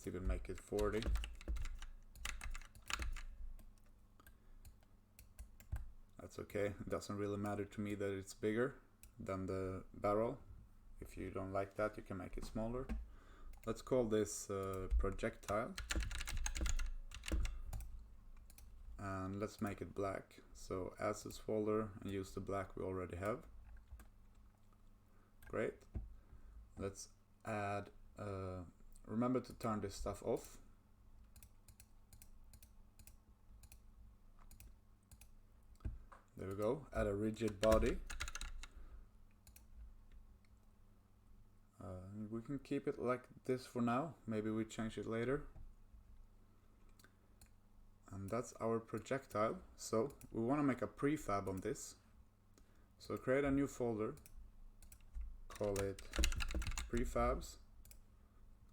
Let's even make it 40. That's okay. It doesn't really matter to me that it's bigger than the barrel. If you don't like that, you can make it smaller. Let's call this projectile. And let's make it black. So assets folder and use the black we already have. Great. Let's add, remember to turn this stuff off. There we go. Add a rigid body. We can keep it like this for now. Maybe we change it later. And that's our projectile. So we want to make a prefab on this. So create a new folder. Call it prefabs.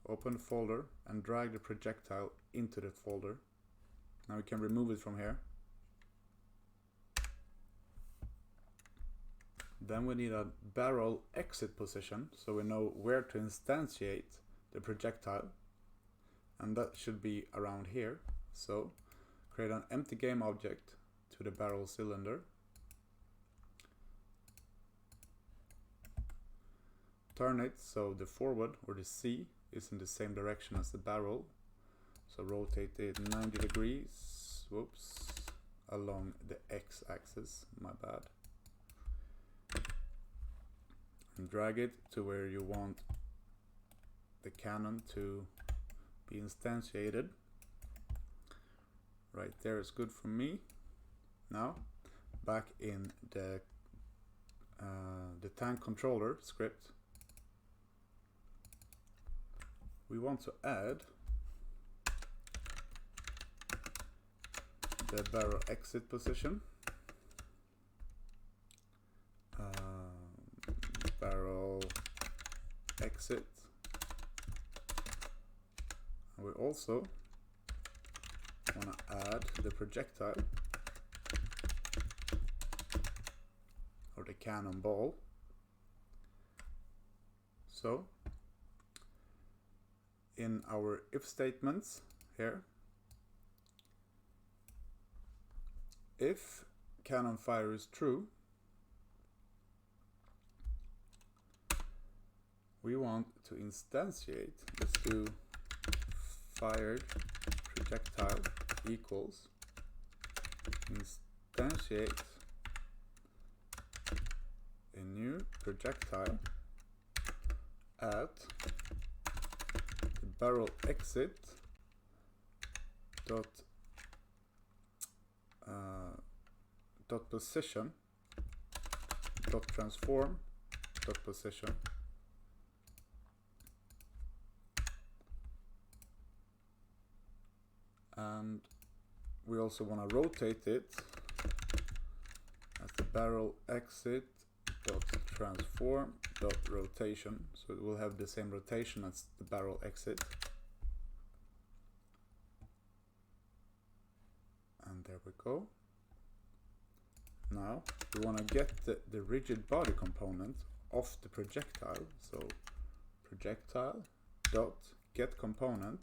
Open the folder and drag the projectile into the folder. Now we can remove it from here. Then we need a barrel exit position, so we know where to instantiate the projectile. And that should be around here. So create an empty game object to the barrel cylinder. Turn it so the forward, or the C, is in the same direction as the barrel. So rotate it 90 degrees, whoops, along the x-axis, my bad. And drag it to where you want the cannon to be instantiated. Right there is good for me. Now, back in the tank controller script, we want to add the barrel exit position. Barrel exit. And we also want to add the projectile, or the cannonball. So in our if statements here, if cannon fire is true, we want to instantiate, let's do fired projectile equals instantiate a new projectile at the barrel exit dot position dot transform dot position. And we also want to rotate it as the barrel exit dot transform dot rotation, so it will have the same rotation as the barrel exit. And there we go. Now we want to get the rigid body component of the projectile, so projectile dot get component,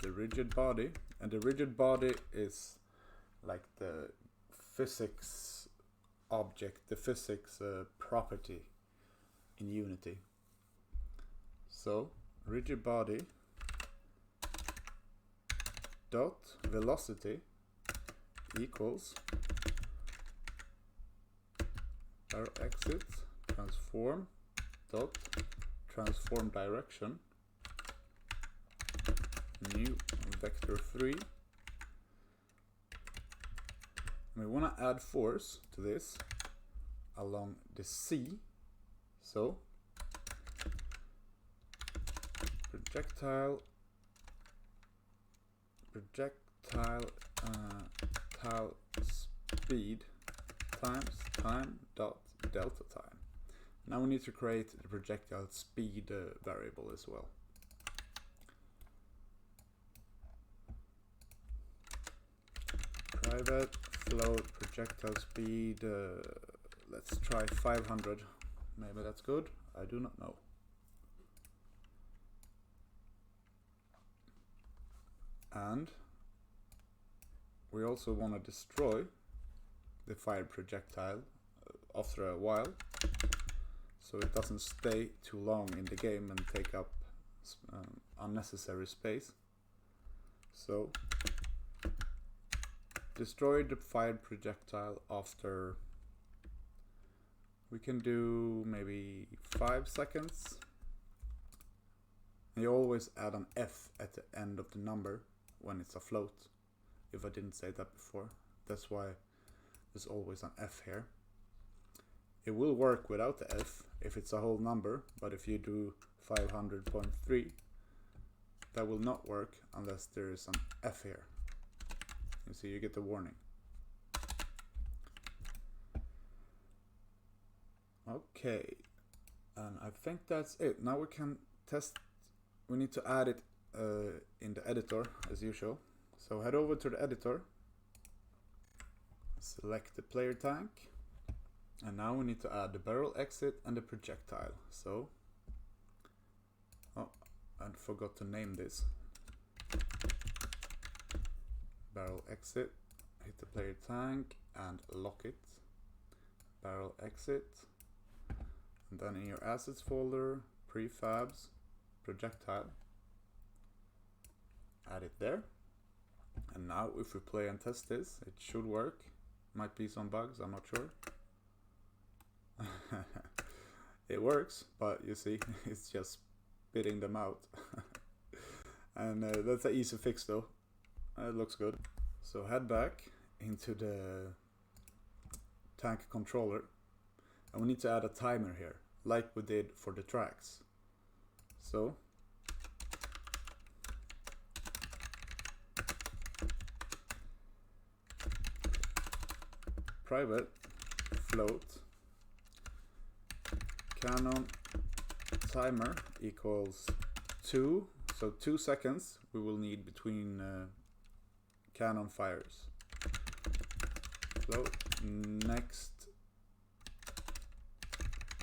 the rigid body, and the rigid body is like the physics object, the physics property in Unity. So rigid body dot velocity equals barrel exit transform dot transform direction new vector 3. And we want to add force to this along the C, so projectile speed times time dot delta time. Now we need to create the projectile speed variable as well. Private float projectile speed, let's try 500, maybe that's good, I do not know. And we also want to destroy the fired projectile after a while, so it doesn't stay too long in the game and take up unnecessary space. So destroy the fired projectile after, we can do maybe 5 seconds. You always add an F at the end of the number when it's afloat. If I didn't say that before, that's why there's always an F here. It will work without the F if it's a whole number, but if you do 500.3, that will not work unless there is an F here. You see, you get the warning. Okay, and I think that's it. Now we can test. We need to add it in the editor as usual. So head over to the editor, select the player tank, and now we need to add the barrel exit and the projectile. So, oh, I forgot to name this. Barrel exit, hit the player tank and lock it. Barrel exit, and then in your assets folder, prefabs, projectile, add it there. And now if we play and test this, it should work. Might be some bugs, I'm not sure. It works, but you see, it's just spitting them out. And that's an easy fix though. It looks good. So head back into the tank controller, and we need to add a timer here, like we did for the tracks. So private float Canon timer equals 2, so 2 seconds we will need between Canon fires. Float next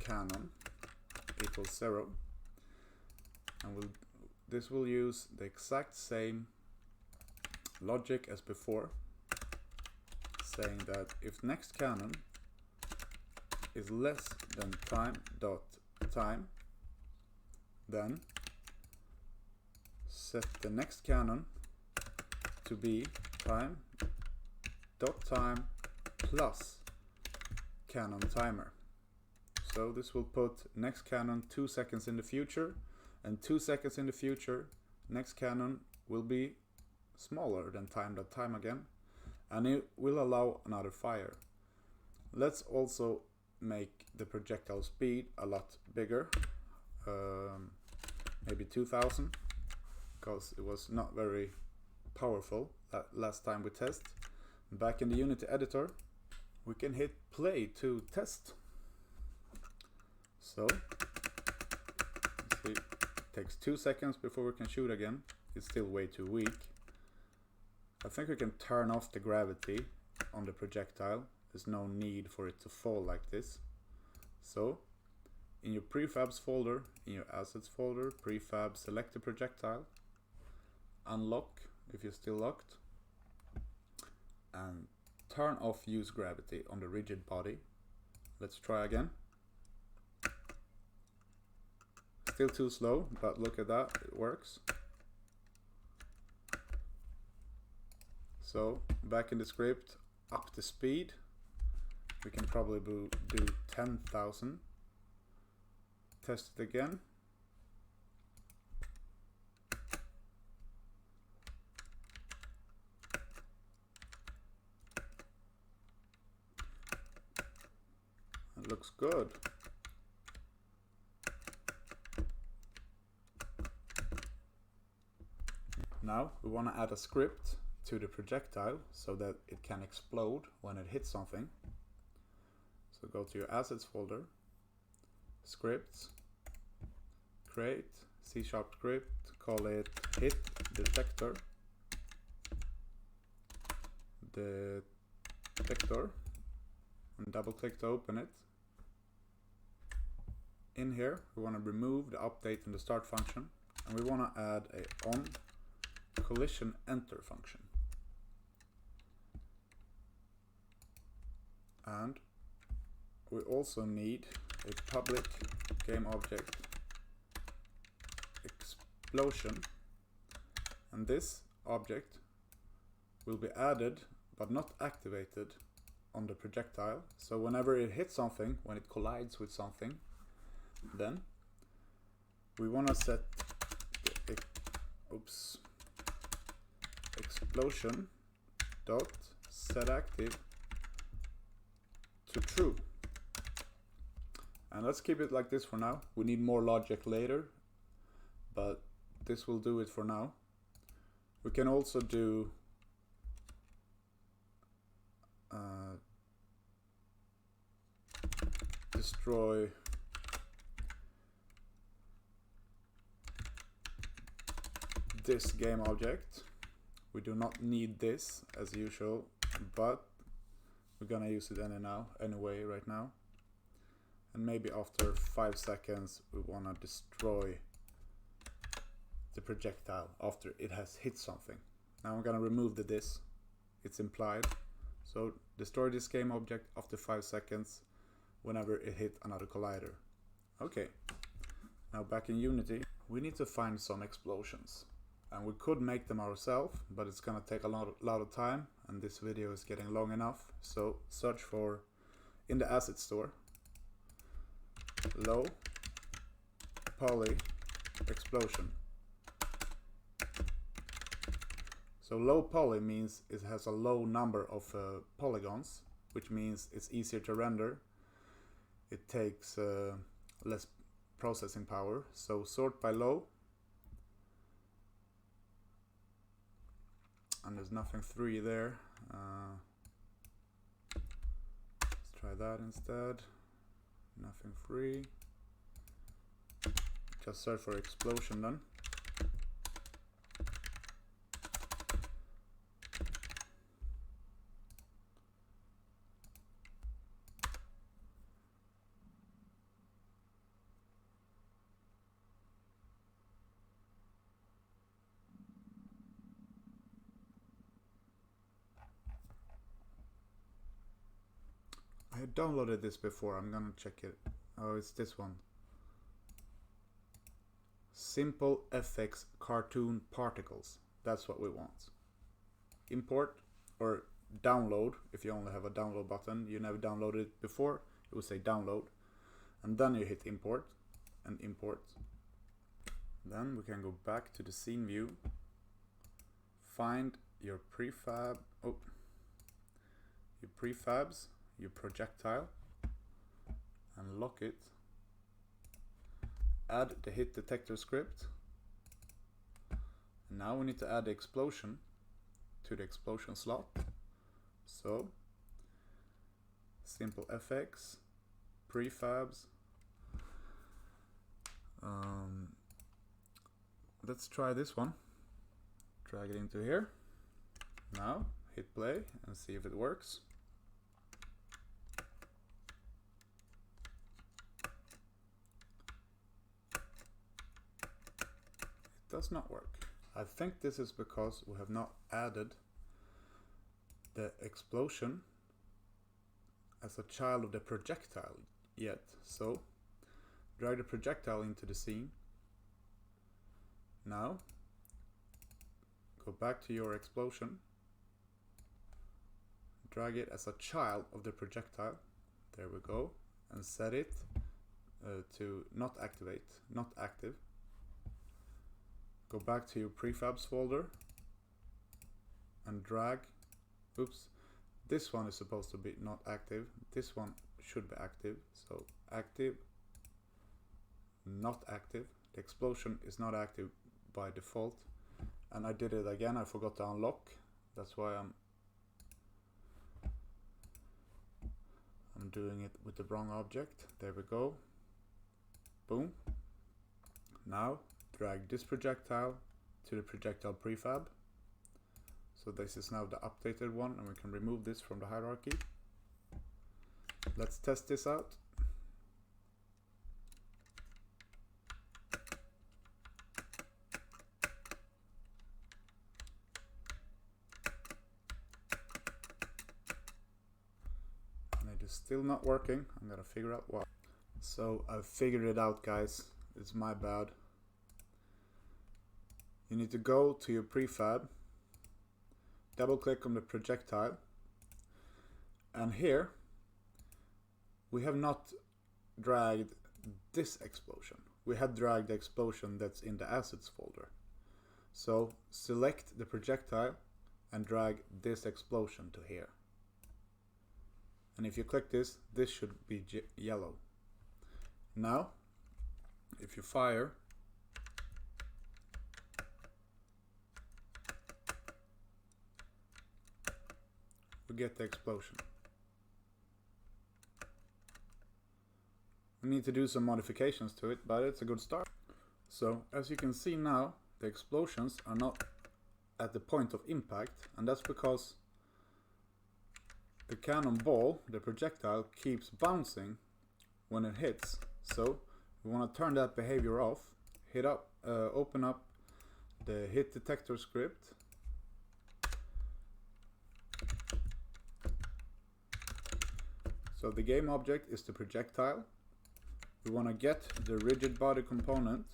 Canon equals 0, and this will use the exact same logic as before, saying that if next Canon is less than time, then set the next Canon to be time plus Canon timer. So this will put next Canon 2 seconds in the future, and 2 seconds in the future next Canon will be smaller than time again, and it will allow another fire. Let's also make the projectile speed a lot bigger, maybe 2000, because it was not very powerful that last time we test. Back in the Unity editor, we can hit play to test. So see, it takes 2 seconds before we can shoot again. It's still way too weak. I think we can turn off the gravity on the projectile. There's no need for it to fall like this. So in your prefabs folder, in your assets folder, prefab, select the projectile, unlock if you're still locked, and turn off use gravity on the rigid body. Let's try again. Still too slow, but look at that, it works. So back in the script, up the speed. We can probably do 10,000. Test it again. It looks good. Now we want to add a script to the projectile so that it can explode when it hits something. So go to your assets folder, scripts, create C# script, call it hit detector, and double click to open it. In here we want to remove the update in the start function, and we want to add a on collision enter function. And we also need a public game object explosion, and this object will be added but not activated on the projectile. So whenever it hits something, when it collides with something, then we want to set the explosion dot set active to true. And let's keep it like this for now. We need more logic later, but this will do it for now. We can also do destroy this game object. We do not need this as usual, but we're gonna use it anyway right now. And maybe after 5 seconds we wanna destroy the projectile after it has hit something. Now I'm gonna remove the this. It's implied. So destroy this game object after 5 seconds whenever it hit another collider. Okay, now back in Unity, we need to find some explosions. And we could make them ourselves, but it's gonna take a lot of time, and this video is getting long enough. So search for, in the asset store, low poly explosion. So low poly means it has a low number of polygons, which means it's easier to render. It takes less processing power. So sort by low. And there's nothing 3 there. Let's try that instead. Nothing 3. Just search for explosion then. I had downloaded this before, I'm gonna check it. Oh, it's this one. Simple FX cartoon particles. That's what we want. Import or download. If you only have a download button, you never downloaded it before, it will say download. And then you hit import and import. Then we can go back to the scene view. Find your prefab. Oh, your prefabs. Your projectile and lock it. Add the hit detector script. And now we need to add the explosion to the explosion slot. So simple FX prefabs. Let's try this one. Drag it into here. Now hit play and see if it works. Does not work. I think this is because we have not added the explosion as a child of the projectile yet. So drag the projectile into the scene. Now go back to your explosion. Drag it as a child of the projectile. There we go. And set it to not activate, not active. Go back to your prefabs folder and drag, oops, this one is supposed to be not active, this one should be active, so active, not active, the explosion is not active by default, and I did it again, I forgot to unlock, that's why I'm doing it with the wrong object. There we go, boom. Now drag this projectile to the projectile prefab. So this is now the updated one, and we can remove this from the hierarchy. Let's test this out. is still not working. I'm gonna figure out why. So I figured it out, guys. It's my bad. You need to go to your prefab, double click on the projectile, and here we have not dragged this explosion. We have dragged the explosion that's in the assets folder. So select the projectile and drag this explosion to here. And if you click this, this should be yellow. Now, if you fire, we get the explosion. We need to do some modifications to it, but it's a good start. So, as you can see now, the explosions are not at the point of impact, and that's because the cannonball, the projectile, keeps bouncing when it hits. So we want to turn that behavior off. Open up the hit detector script. So the game object is the projectile. We want to get the rigid body component,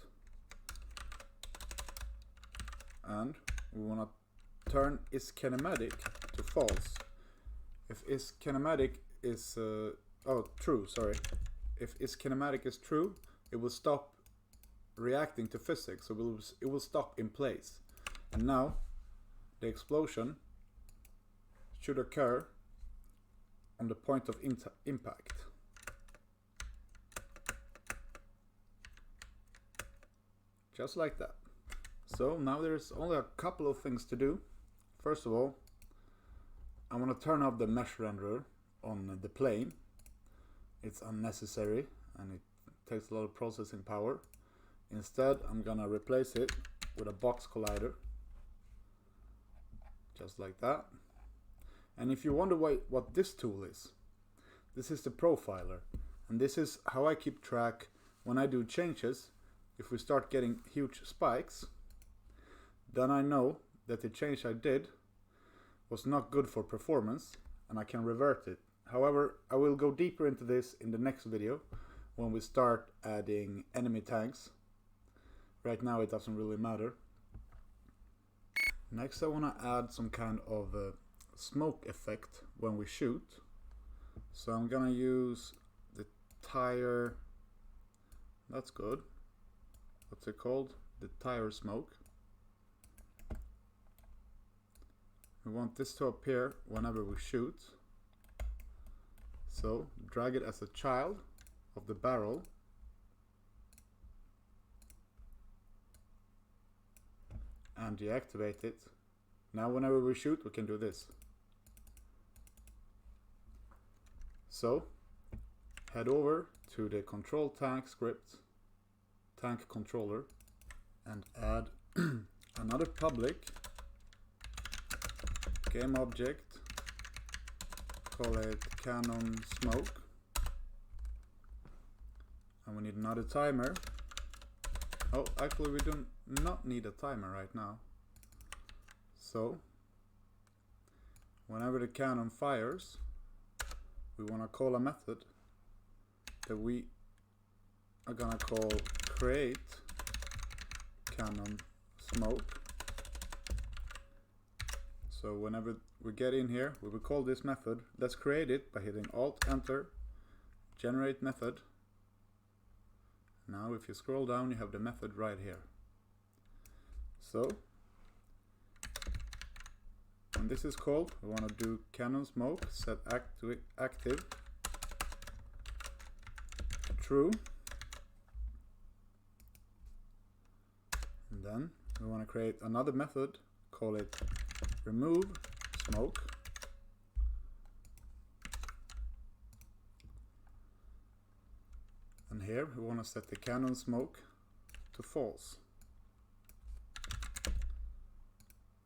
and we want to turn is kinematic to false. If is kinematic is true, sorry. If is kinematic is true, it will stop reacting to physics, so it will stop in place. And now the explosion should occur on the point of impact. Just like that. So now there's only a couple of things to do. First of all, I want to turn off the mesh renderer on the plane. It's unnecessary and it takes a lot of processing power. Instead, I'm gonna replace it with a box collider. Just like that. And if you wonder what this tool is, this is the profiler. And this is how I keep track when I do changes. If we start getting huge spikes, then I know that the change I did was not good for performance and I can revert it. However, I will go deeper into this in the next video when we start adding enemy tanks. Right now it doesn't really matter. Next I want to add some kind of smoke effect when we shoot. So I'm gonna use the tire, that's good. What's it called? The tire smoke. We want this to appear whenever we shoot. So drag it as a child of the barrel. And deactivate it. Now whenever we shoot, we can do this. So head over to the control tank script, tank controller, and add another public game object, call it cannon smoke, and we need another timer. Oh, actually we do not need a timer right now. So whenever the cannon fires, we want to call a method that we are gonna call create cannon smoke. So whenever we get in here, we will call this method. Let's create it by hitting Alt Enter, generate method. Now if you scroll down, you have the method right here. So when this is called, we want to do cannon smoke, set active, true, and then we want to create another method, call it remove smoke, and here we want to set the cannon smoke to false.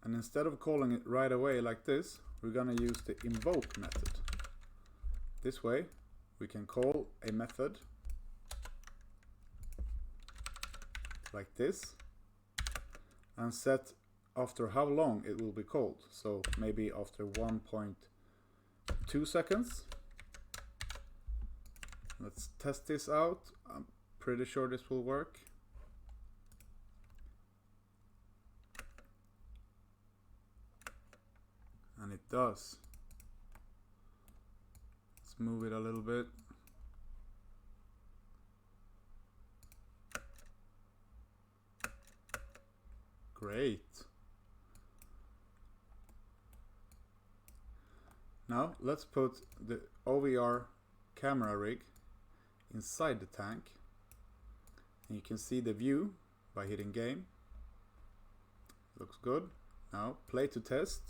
And instead of calling it right away like this, we're gonna use the invoke method. This way we can call a method like this and set after how long it will be called. So maybe after 1.2 seconds. Let's test this out. I'm pretty sure this will work. And it does. Let's move it a little bit. Great. Now let's put the OVR camera rig inside the tank. And you can see the view by hitting game. Looks good. Now play to test.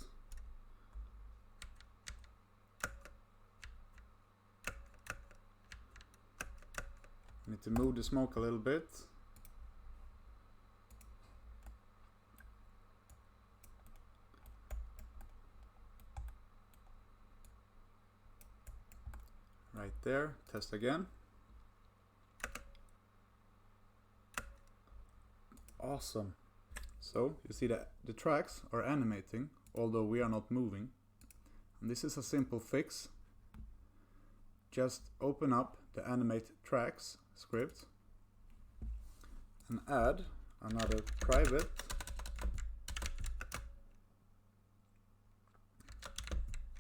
Need to move the smoke a little bit. Right there, test again. Awesome. So you see that the tracks are animating, although we are not moving. And this is a simple fix. Just open up the Animate Tracks script and add another private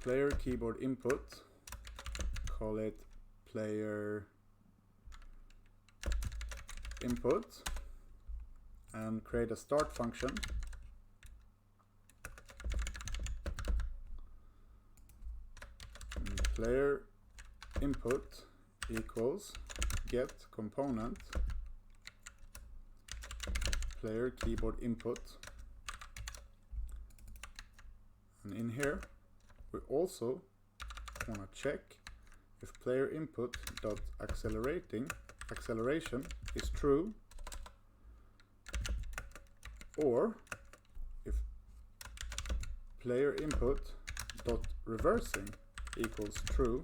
player keyboard input. Call it player input and create a start function. And player input equals get component player keyboard input, and in here we also want to check if player input dot acceleration is true, or if player input dot reversing equals true.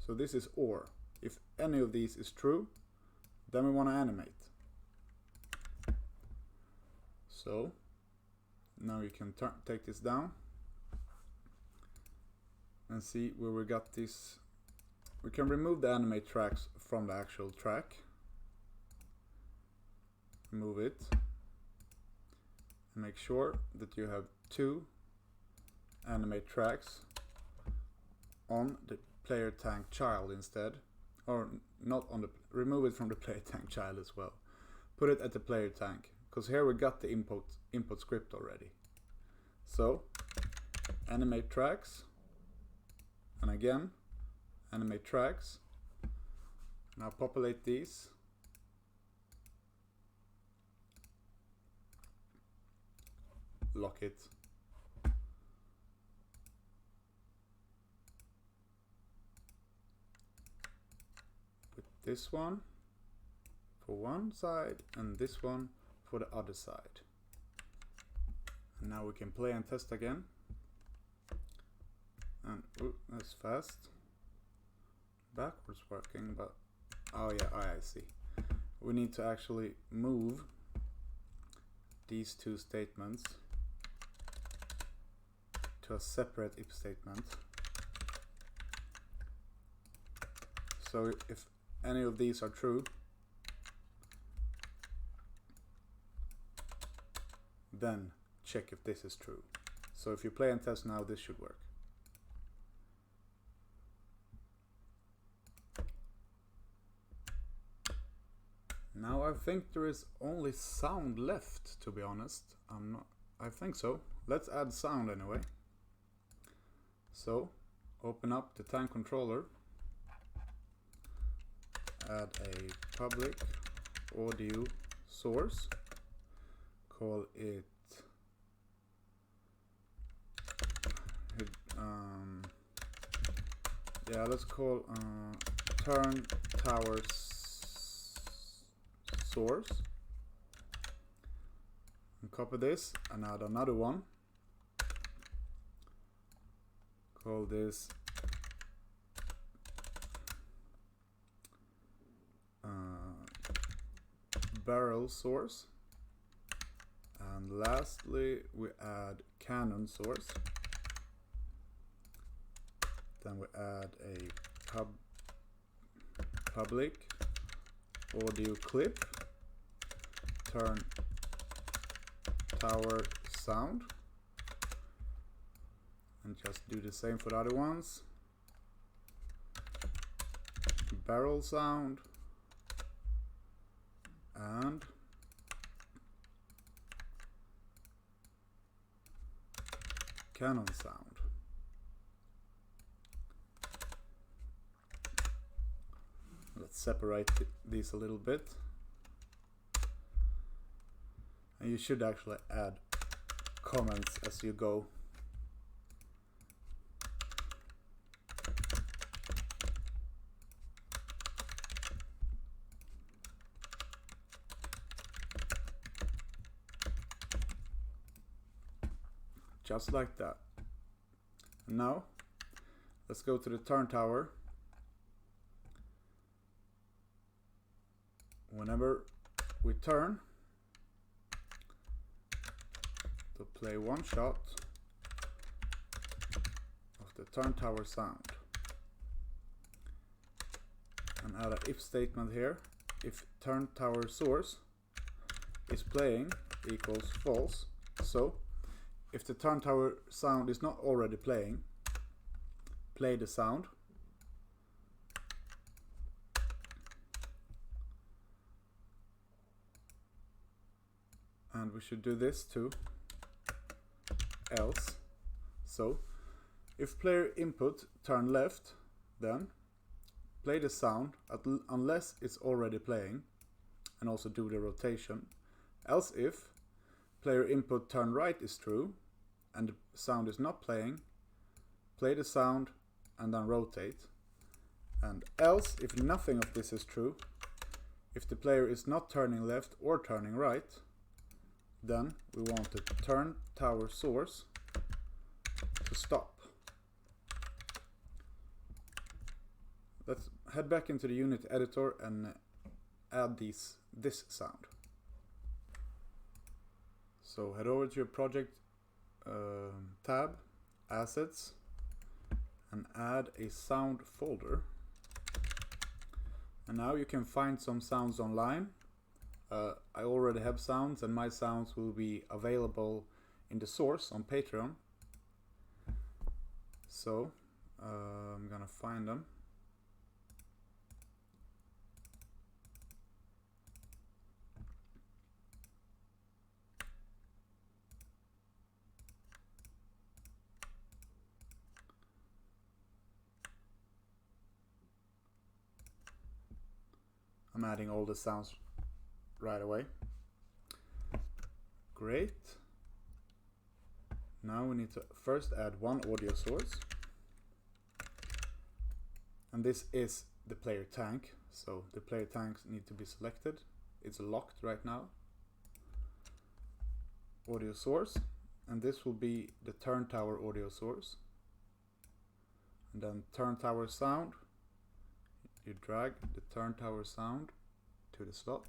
So this is or. If any of these is true, then we want to animate. So now you can take this down and see where we got this. We can remove the animate tracks from the actual track. Move it. And make sure that you have 2 animate tracks on the player tank child instead. Or not on the, remove it from the player tank child as well. Put it at the player tank, because here we got the input script already. So animate tracks, and again animate tracks. Now populate these. Lock it. Put this one for one side and this one for the other side. And now we can play and test again. And that's fast. Backwards working, but oh yeah, I see. We need to actually move these 2 statements to a separate if statement. So if any of these are true, then check if this is true. So if you play and test now, this should work. Now I think there is only sound left, to be honest. I think so. Let's add sound anyway. So open up the tank controller, add a public audio source, call it yeah, let's call turn tower source, and copy this and add another one. Call this barrel source, and lastly we add cannon source. Then we add a public audio clip turn tower sound, and just do the same for the other ones. Barrel sound and cannon sound. Let's separate these a little bit. And you should actually add comments as you go. Just like that. And now, let's go to the turn tower. Whenever we turn, to play one shot of the turn tower sound. And add an if statement here. If turn tower source is playing equals false. So, if the turn tower sound is not already playing, play the sound. And we should do this too, else. So, if player input turn left, then play the sound unless it's already playing, and also do the rotation. Else if player input turn right is true, and the sound is not playing, play the sound and then rotate. And else, if nothing of this is true, if the player is not turning left or turning right, then we want the turn tower source to stop. Let's head back into the unit editor and add this sound. So head over to your project tab, assets, and add a sound folder. And now you can find some sounds online. I already have sounds, and my sounds will be available in the source on Patreon. So I'm gonna find them. I'm adding all the sounds right away. Great. Now we need to first add one audio source. And this is the player tank. So the player tanks need to be selected. It's locked right now. Audio source. And this will be the turn tower audio source. And then turn tower sound. You drag the turn tower sound to the slot.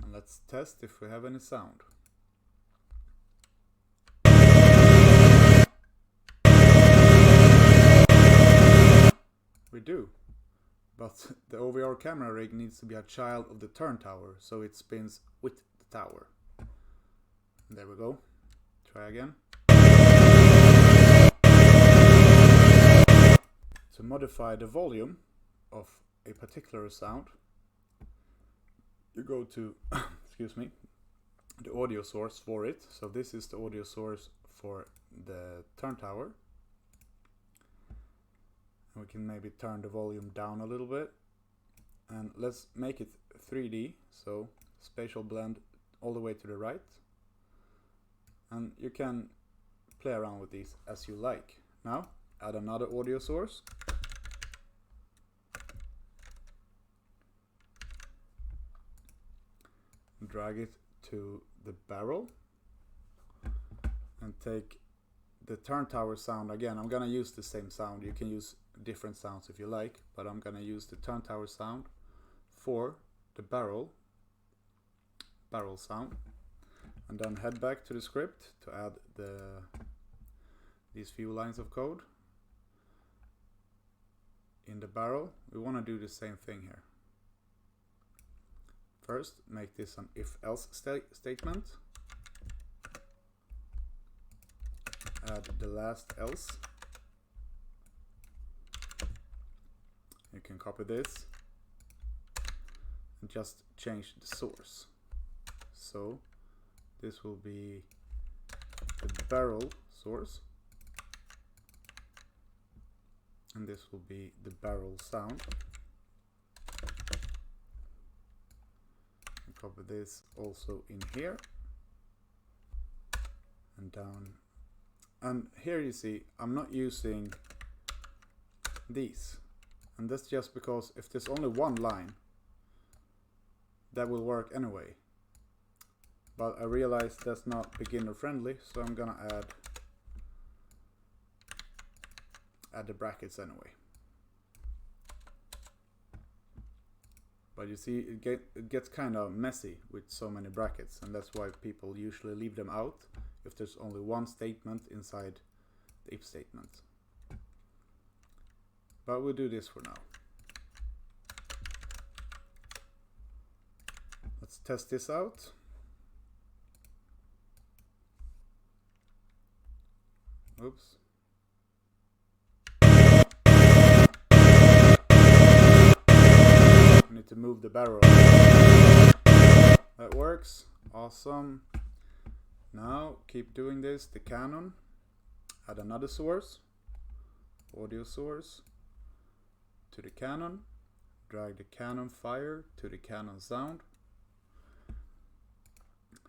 And let's test if we have any sound. We do. But the OVR camera rig needs to be a child of the turn tower, so it spins with the tower. And there we go. Try again. To modify the volume of a particular sound, you go to excuse me, the audio source for it. So this is the audio source for the turn tower. And we can maybe turn the volume down a little bit. And let's make it 3D, so spatial blend all the way to the right. And you can play around with these as you like. Now add another audio source. Drag it to the barrel and take the turn tower sound again. I'm gonna use the same sound. You can use different sounds if you like, but I'm gonna use the turn tower sound for the barrel sound, and then head back to the script to add these few lines of code. In the barrel, we want to do the same thing here. First, make this an if-else statement. Add the last else. You can copy this and just change the source. So this will be the barrel source, and this will be the barrel sound. And copy this also in here and down. And here you see I'm not using these, and that's just because if there's only one line, that will work anyway. But I realized that's not beginner friendly, so I'm gonna add the brackets anyway. But you see, it gets kind of messy with so many brackets, and that's why people usually leave them out if there's only one statement inside the if statement. But we'll do this for now. Let's test this out. Oops. Need to move the barrel. That works. Awesome. Now keep doing this. The Canon. Add another source. Audio source. To the Canon. Drag the Canon fire to the Canon sound.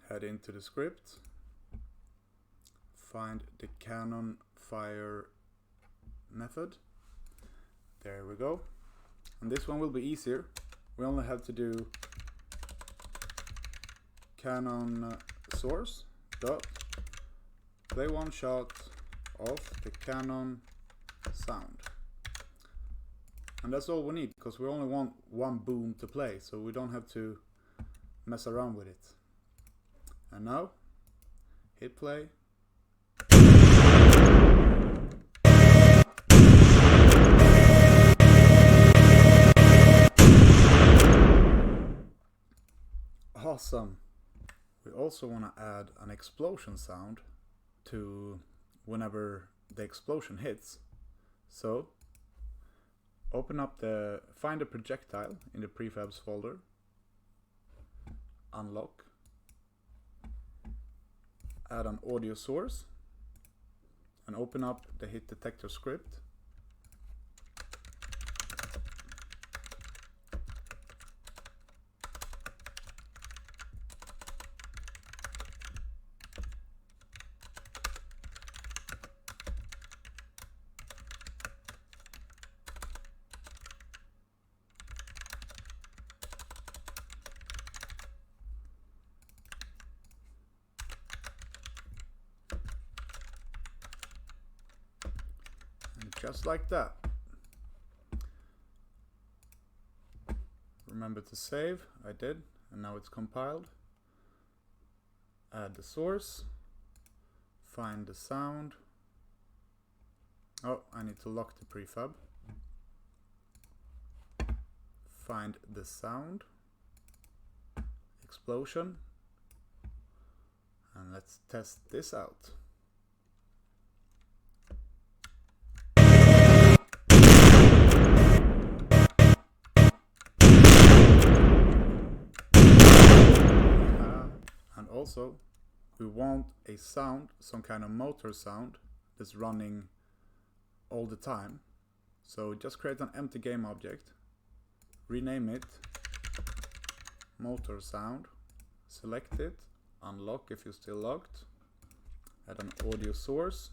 Head into the script. Find the Canon fire method. There we go. And this one will be easier. We only have to do Canon source dot play one shot of the Canon sound. And that's all we need, because we only want one boom to play, so we don't have to mess around with it. And now hit play. Awesome. We also want to add an explosion sound to whenever the explosion hits. So find the projectile in the prefabs folder, unlock, add an audio source, and open up the hit detector script. Just like that. Remember to save. I did, and now it's compiled. Add the source. Find the sound. Oh, I need to lock the prefab. Find the sound. Explosion. And let's test this out. Also, we want a sound, some kind of motor sound that's running all the time. So just create an empty game object, rename it motor sound, select it, unlock if you're still locked, add an audio source,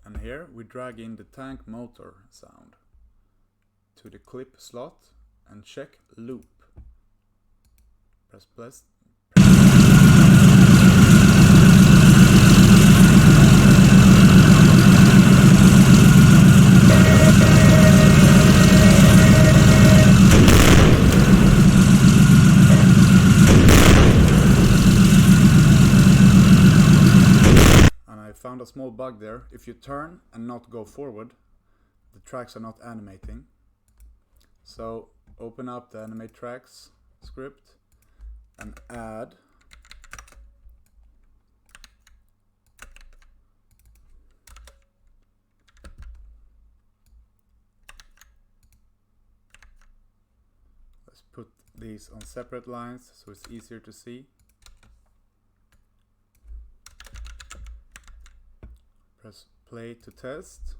and here we drag in the tank motor sound to the clip slot and check loop. Press plus. And I found a small small bug there. If you turn and not go forward, the tracks are not animating. So open up the Animate Tracks script and add put these on separate lines so it's easier to see. Press play to test.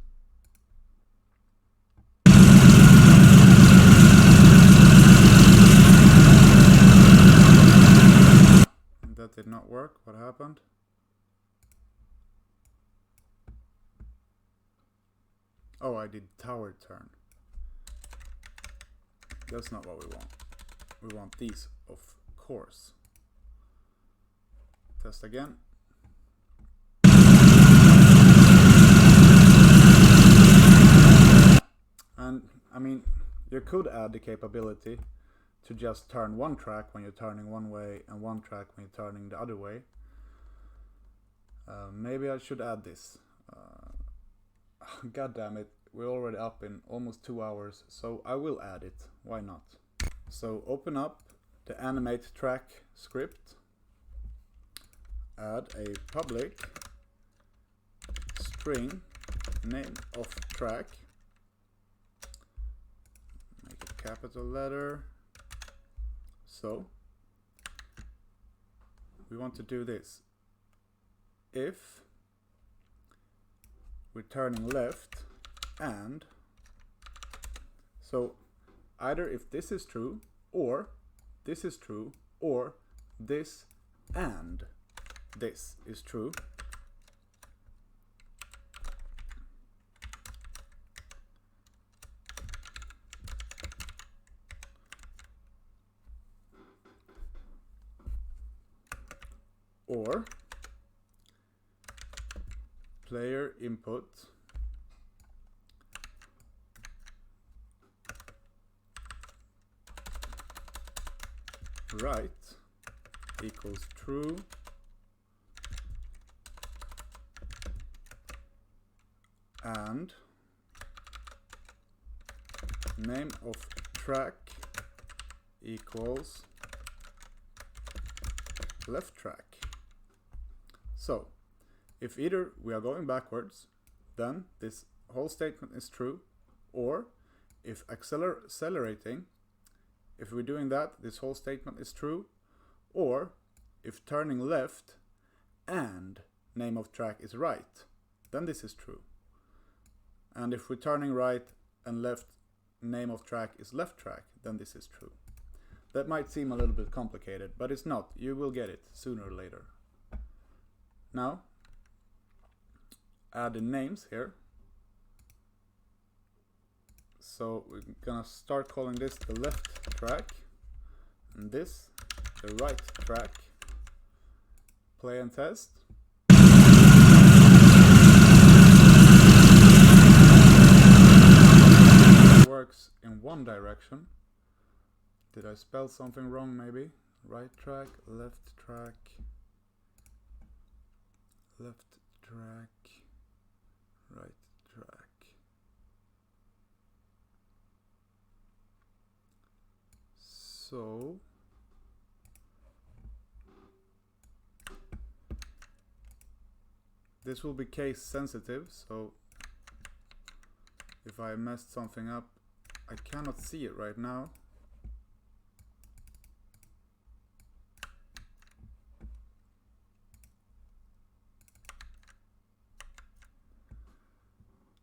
And that did not work. What happened? Oh, I did tower turn. That's not what we want. We want these, of course. Test again. And I mean, you could add the capability to just turn one track when you're turning one way and one track when you're turning the other way. Maybe I should add this. God damn it, we're already up in almost 2 hours, so I will add it. Why not? So open up the Animate Track script, add a public string name of track, make it capital letter. So we want to do this. If we're turning left and, so either if this is true or this is true or this and this is true, or player input right equals true and name of track equals left track. So if either we are going backwards, then this whole statement is true, or if accelerating, if we're doing that, this whole statement is true, or if turning left and name of track is right, then this is true. And if we're turning right and left, name of track is left track, then this is true. That might seem a little bit complicated, but it's not. You will get it sooner or later. Now, add the names here. So we're gonna start calling this the left track and this the right track. Play and test. It works in one direction. Did I spell something wrong maybe? Right track, left track, left track, right track. So this will be case sensitive, so if I messed something up, I cannot see it right now.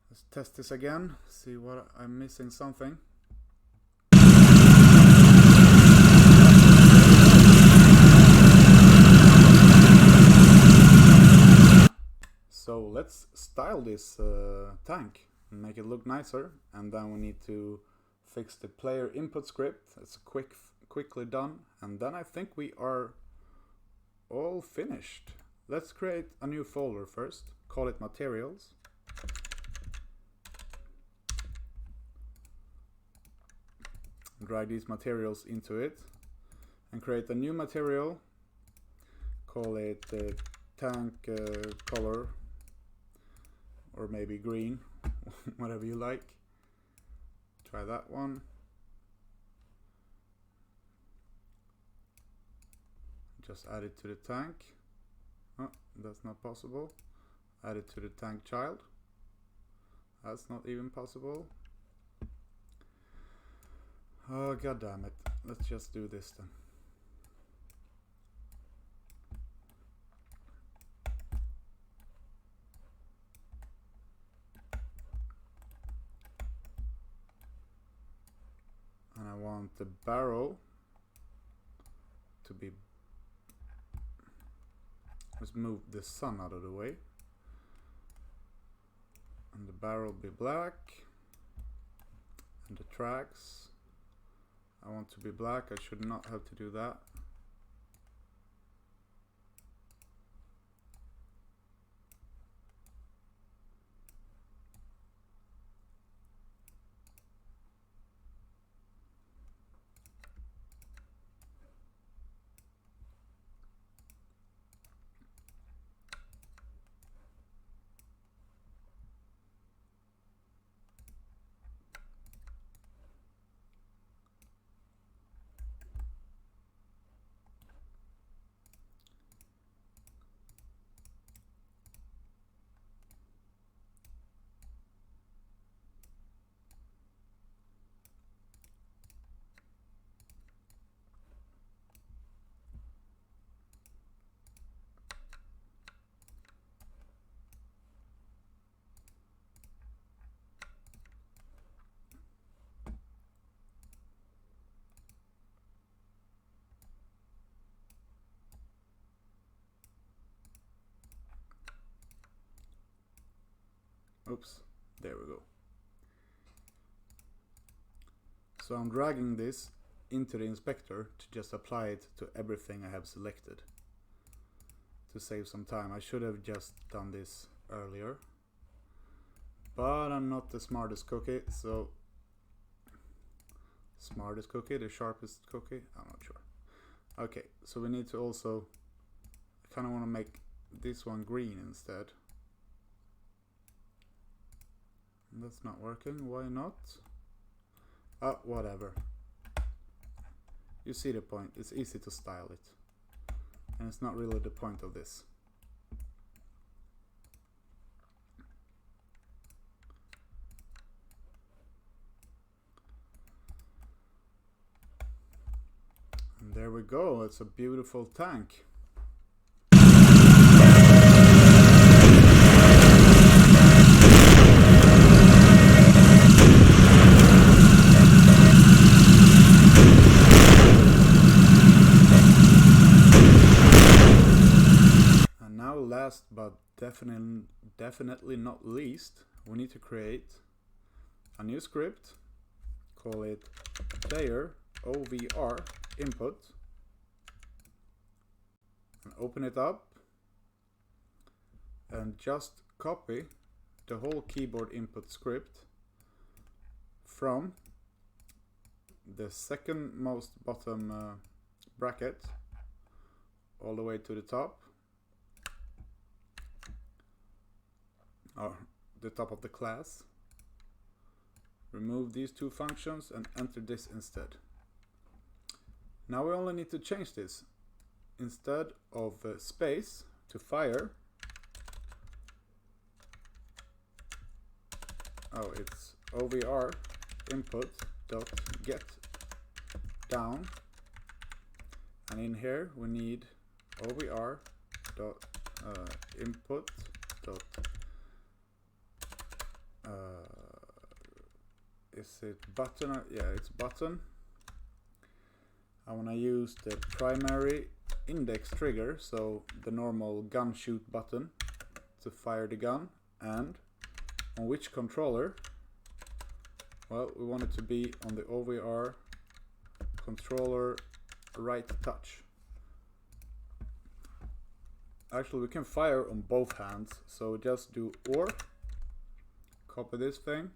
Let's test this again, see what I'm missing something. So let's style this tank and make it look nicer, and then we need to fix the player input script. It's quickly done, and then I think we are all finished. Let's create a new folder first, call it materials. Drag these materials into it and create a new material, call it tank color, or maybe green, whatever you like. Try that one. Just add it to the tank. Oh, that's not possible. Add it to the tank child. That's not even possible. Oh, god damn it. Let's just do this then. And I want the barrel to be... Let's move the sun out of the way. And the barrel be black. And the tracks, I want to be black. I should not have to do that. Oops, there we go. So I'm dragging this into the inspector to just apply it to everything I have selected to save some time. I should have just done this earlier, but I'm not the smartest cookie, so smartest cookie, the sharpest cookie, I'm not sure. Okay, so we need to also, I kind of want to make this one green instead. That's not working. Why not? Oh, whatever. You see the point. It's easy to style it. And it's not really the point of this. And there we go. It's a beautiful tank. Last but definitely not least, we need to create a new script, call it player OVR input, and open it up and just copy the whole keyboard input script from the second most bottom bracket all the way to the top, or the top of the class. Remove these two functions and enter this instead. Now we only need to change this. Instead of space to fire, oh, it's OVR input dot get down, and in here we need OVR dot input dot is it button? Yeah, it's button. I want to use the primary index trigger, so the normal gun shoot button to fire the gun, and on which controller? Well, we want it to be on the OVR controller right touch. Actually, we can fire on both hands, so just do OR, copy this thing,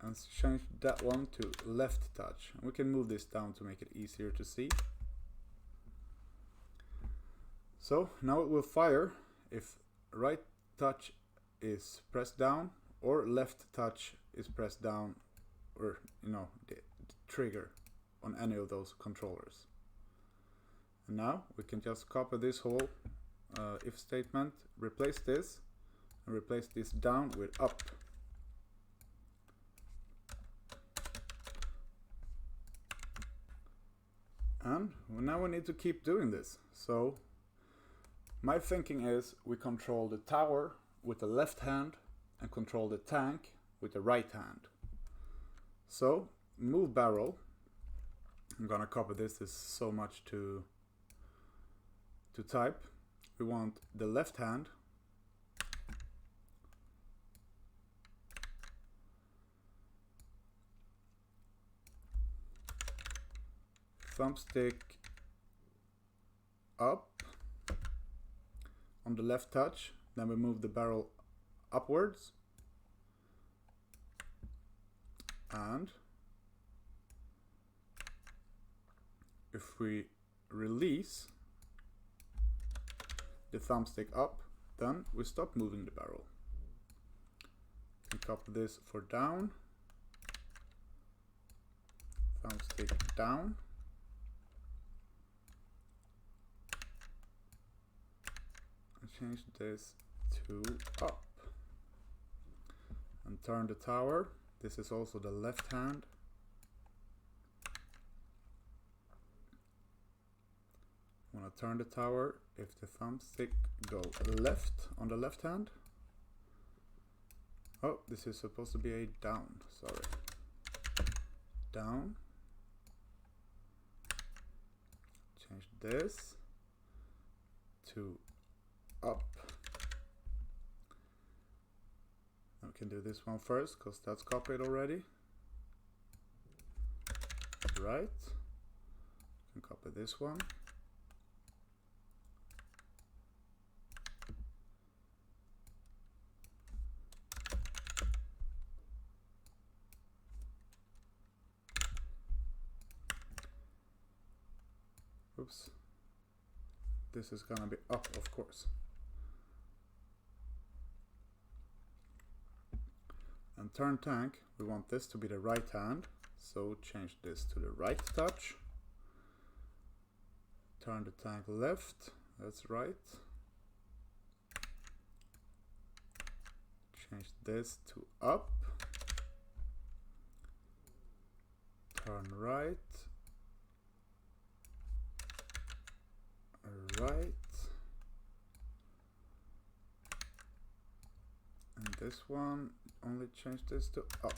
and change that one to left touch. And we can move this down to make it easier to see. So now it will fire if right touch is pressed down or left touch is pressed down, or the trigger on any of those controllers. And now we can just copy this whole if statement, replace this, and replace this down with up. And now we need to keep doing this. So my thinking is we control the tower with the left hand and control the tank with the right hand. So move barrel. I'm gonna copy this. There's so much to type. We want the left hand thumbstick up on the left touch, then we move the barrel upwards, and if we release the thumbstick up, then we stop moving the barrel. We copy this for down, thumbstick down, and change this to up, and turn the tower. This is also the left hand. Want to turn the tower if the thumbstick go left on the left hand. Oh, this is supposed to be a down, sorry. Down. Change this to up. We can do this one first because that's copied already. Right. We can copy this one. Oops. This is gonna be up, of course. And turn tank, we want this to be the right hand, so change this to the right touch. Turn the tank left, that's right. Change this to up. Turn right. Right. And this one, only change this to up.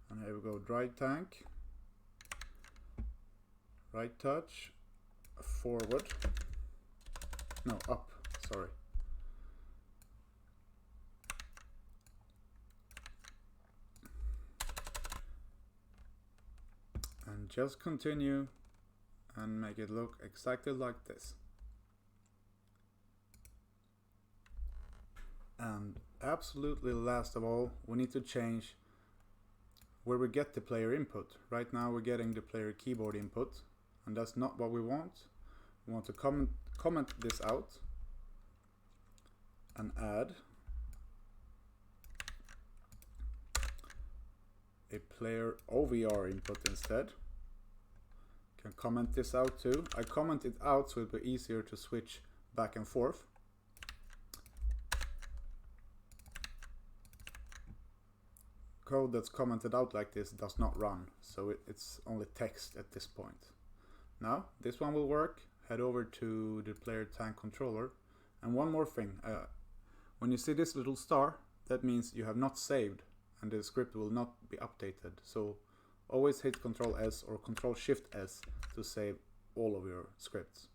And here we go, right tank. Right touch, forward. No, up, sorry. And just continue and make it look exactly like this. And absolutely last of all, we need to change where we get the player input. Right now we're getting the player keyboard input, and that's not what we want. We want to comment this out and add a player OVR input instead. Can comment this out too. I comment it out so it'll be easier to switch back and forth. Code that's commented out like this does not run, so it's only text at this point. Now this one will work. Head over to the player tank controller, and one more thing, when you see this little star, that means you have not saved and the script will not be updated. So always hit Ctrl S or Ctrl Shift S to save all of your scripts.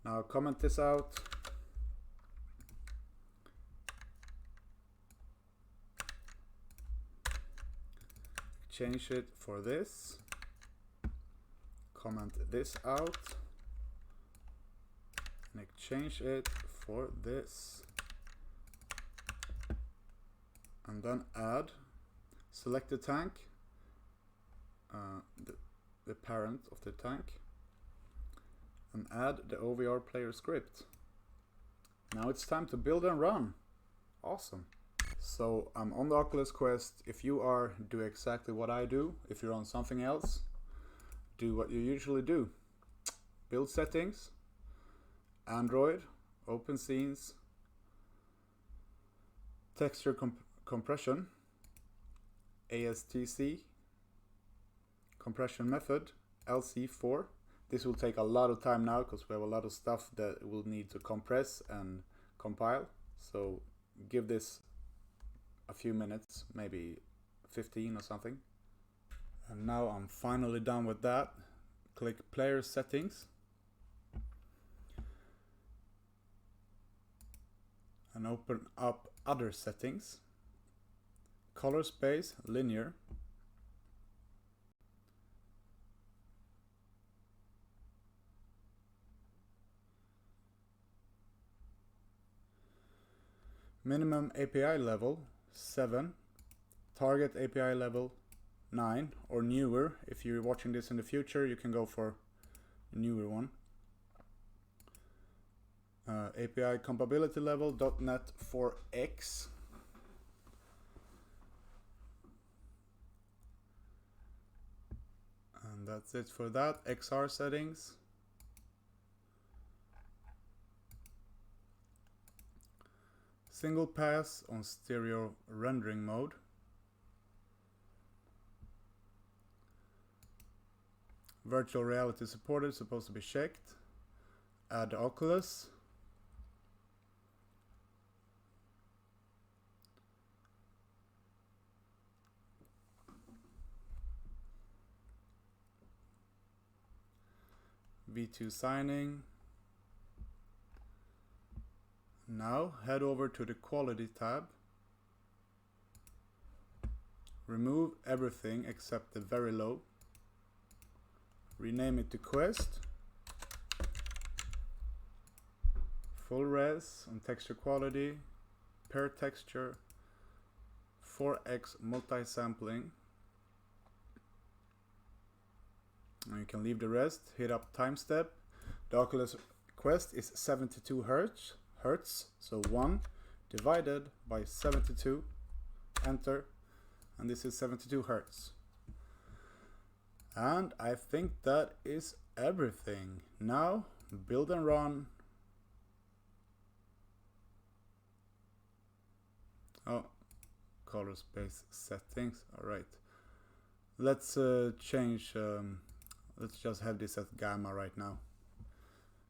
Now comment this out. Change it for this. Comment this out. And change it for this. And then add. Select the tank. The parent of the tank, and add the OVR player script. Now it's time to build and run. Awesome. So I'm on the Oculus Quest. If you are, do exactly what I do. If you're on something else, do what you usually do. Build settings, Android, open scenes, texture compression, ASTC, compression method, LC4. This will take a lot of time now because we have a lot of stuff that we'll need to compress and compile. So give this a few minutes, maybe 15 or something. And now I'm finally done with that. Click player settings. And open up other settings. Color space, linear. Minimum API level 7, target API level 9 or newer. If you're watching this in the future, you can go for a newer one. API compatibility level .NET 4X. And that's it for that. XR settings. Single pass on stereo rendering mode. Virtual reality supported, supposed to be checked. Add Oculus. V2 signing. Now head over to the quality tab. Remove everything except the very low. Rename it to Quest. Full res on texture quality. Per texture. 4x multi-sampling. And you can leave the rest. Hit up time step. The Oculus Quest is 72 hertz, so 1 divided by 72, enter, and this is 72 hertz. And I think that is everything. Now build and run. Oh, color space settings. All right, let's change. Let's just have this at gamma right now.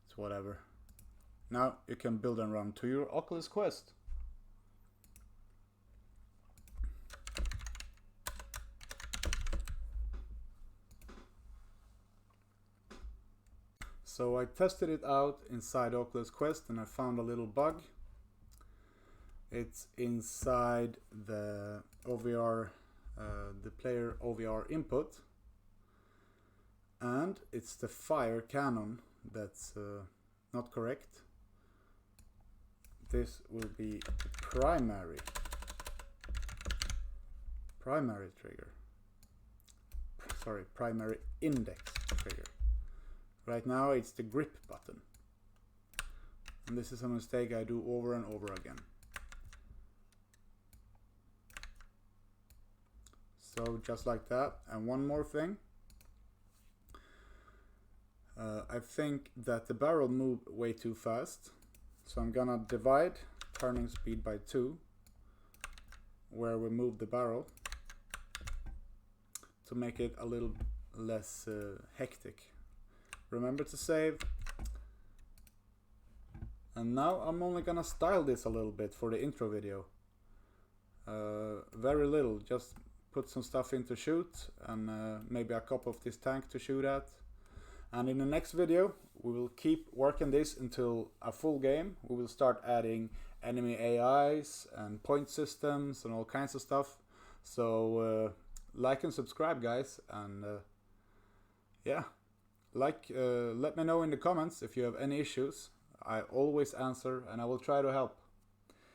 It's whatever. Now you can build and run to your Oculus Quest. So I tested it out inside Oculus Quest and I found a little bug. It's inside the OVR, the player OVR input, and it's the fire cannon that's not correct. This will be primary trigger. Sorry, primary index trigger. Right now it's the grip button. And this is a mistake I do over and over again. So just like that. And one more thing. I think that the barrel moved way too fast. So I'm gonna divide turning speed by 2 where we move the barrel to make it a little less hectic. Remember to save. And now I'm only gonna style this a little bit for the intro video. Very little, just put some stuff in to shoot and maybe a cup of this tank to shoot at. And in the next video, we will keep working this until a full game. We will start adding enemy AIs and point systems and all kinds of stuff. So like and subscribe, guys. And yeah, let me know in the comments if you have any issues. I always answer and I will try to help.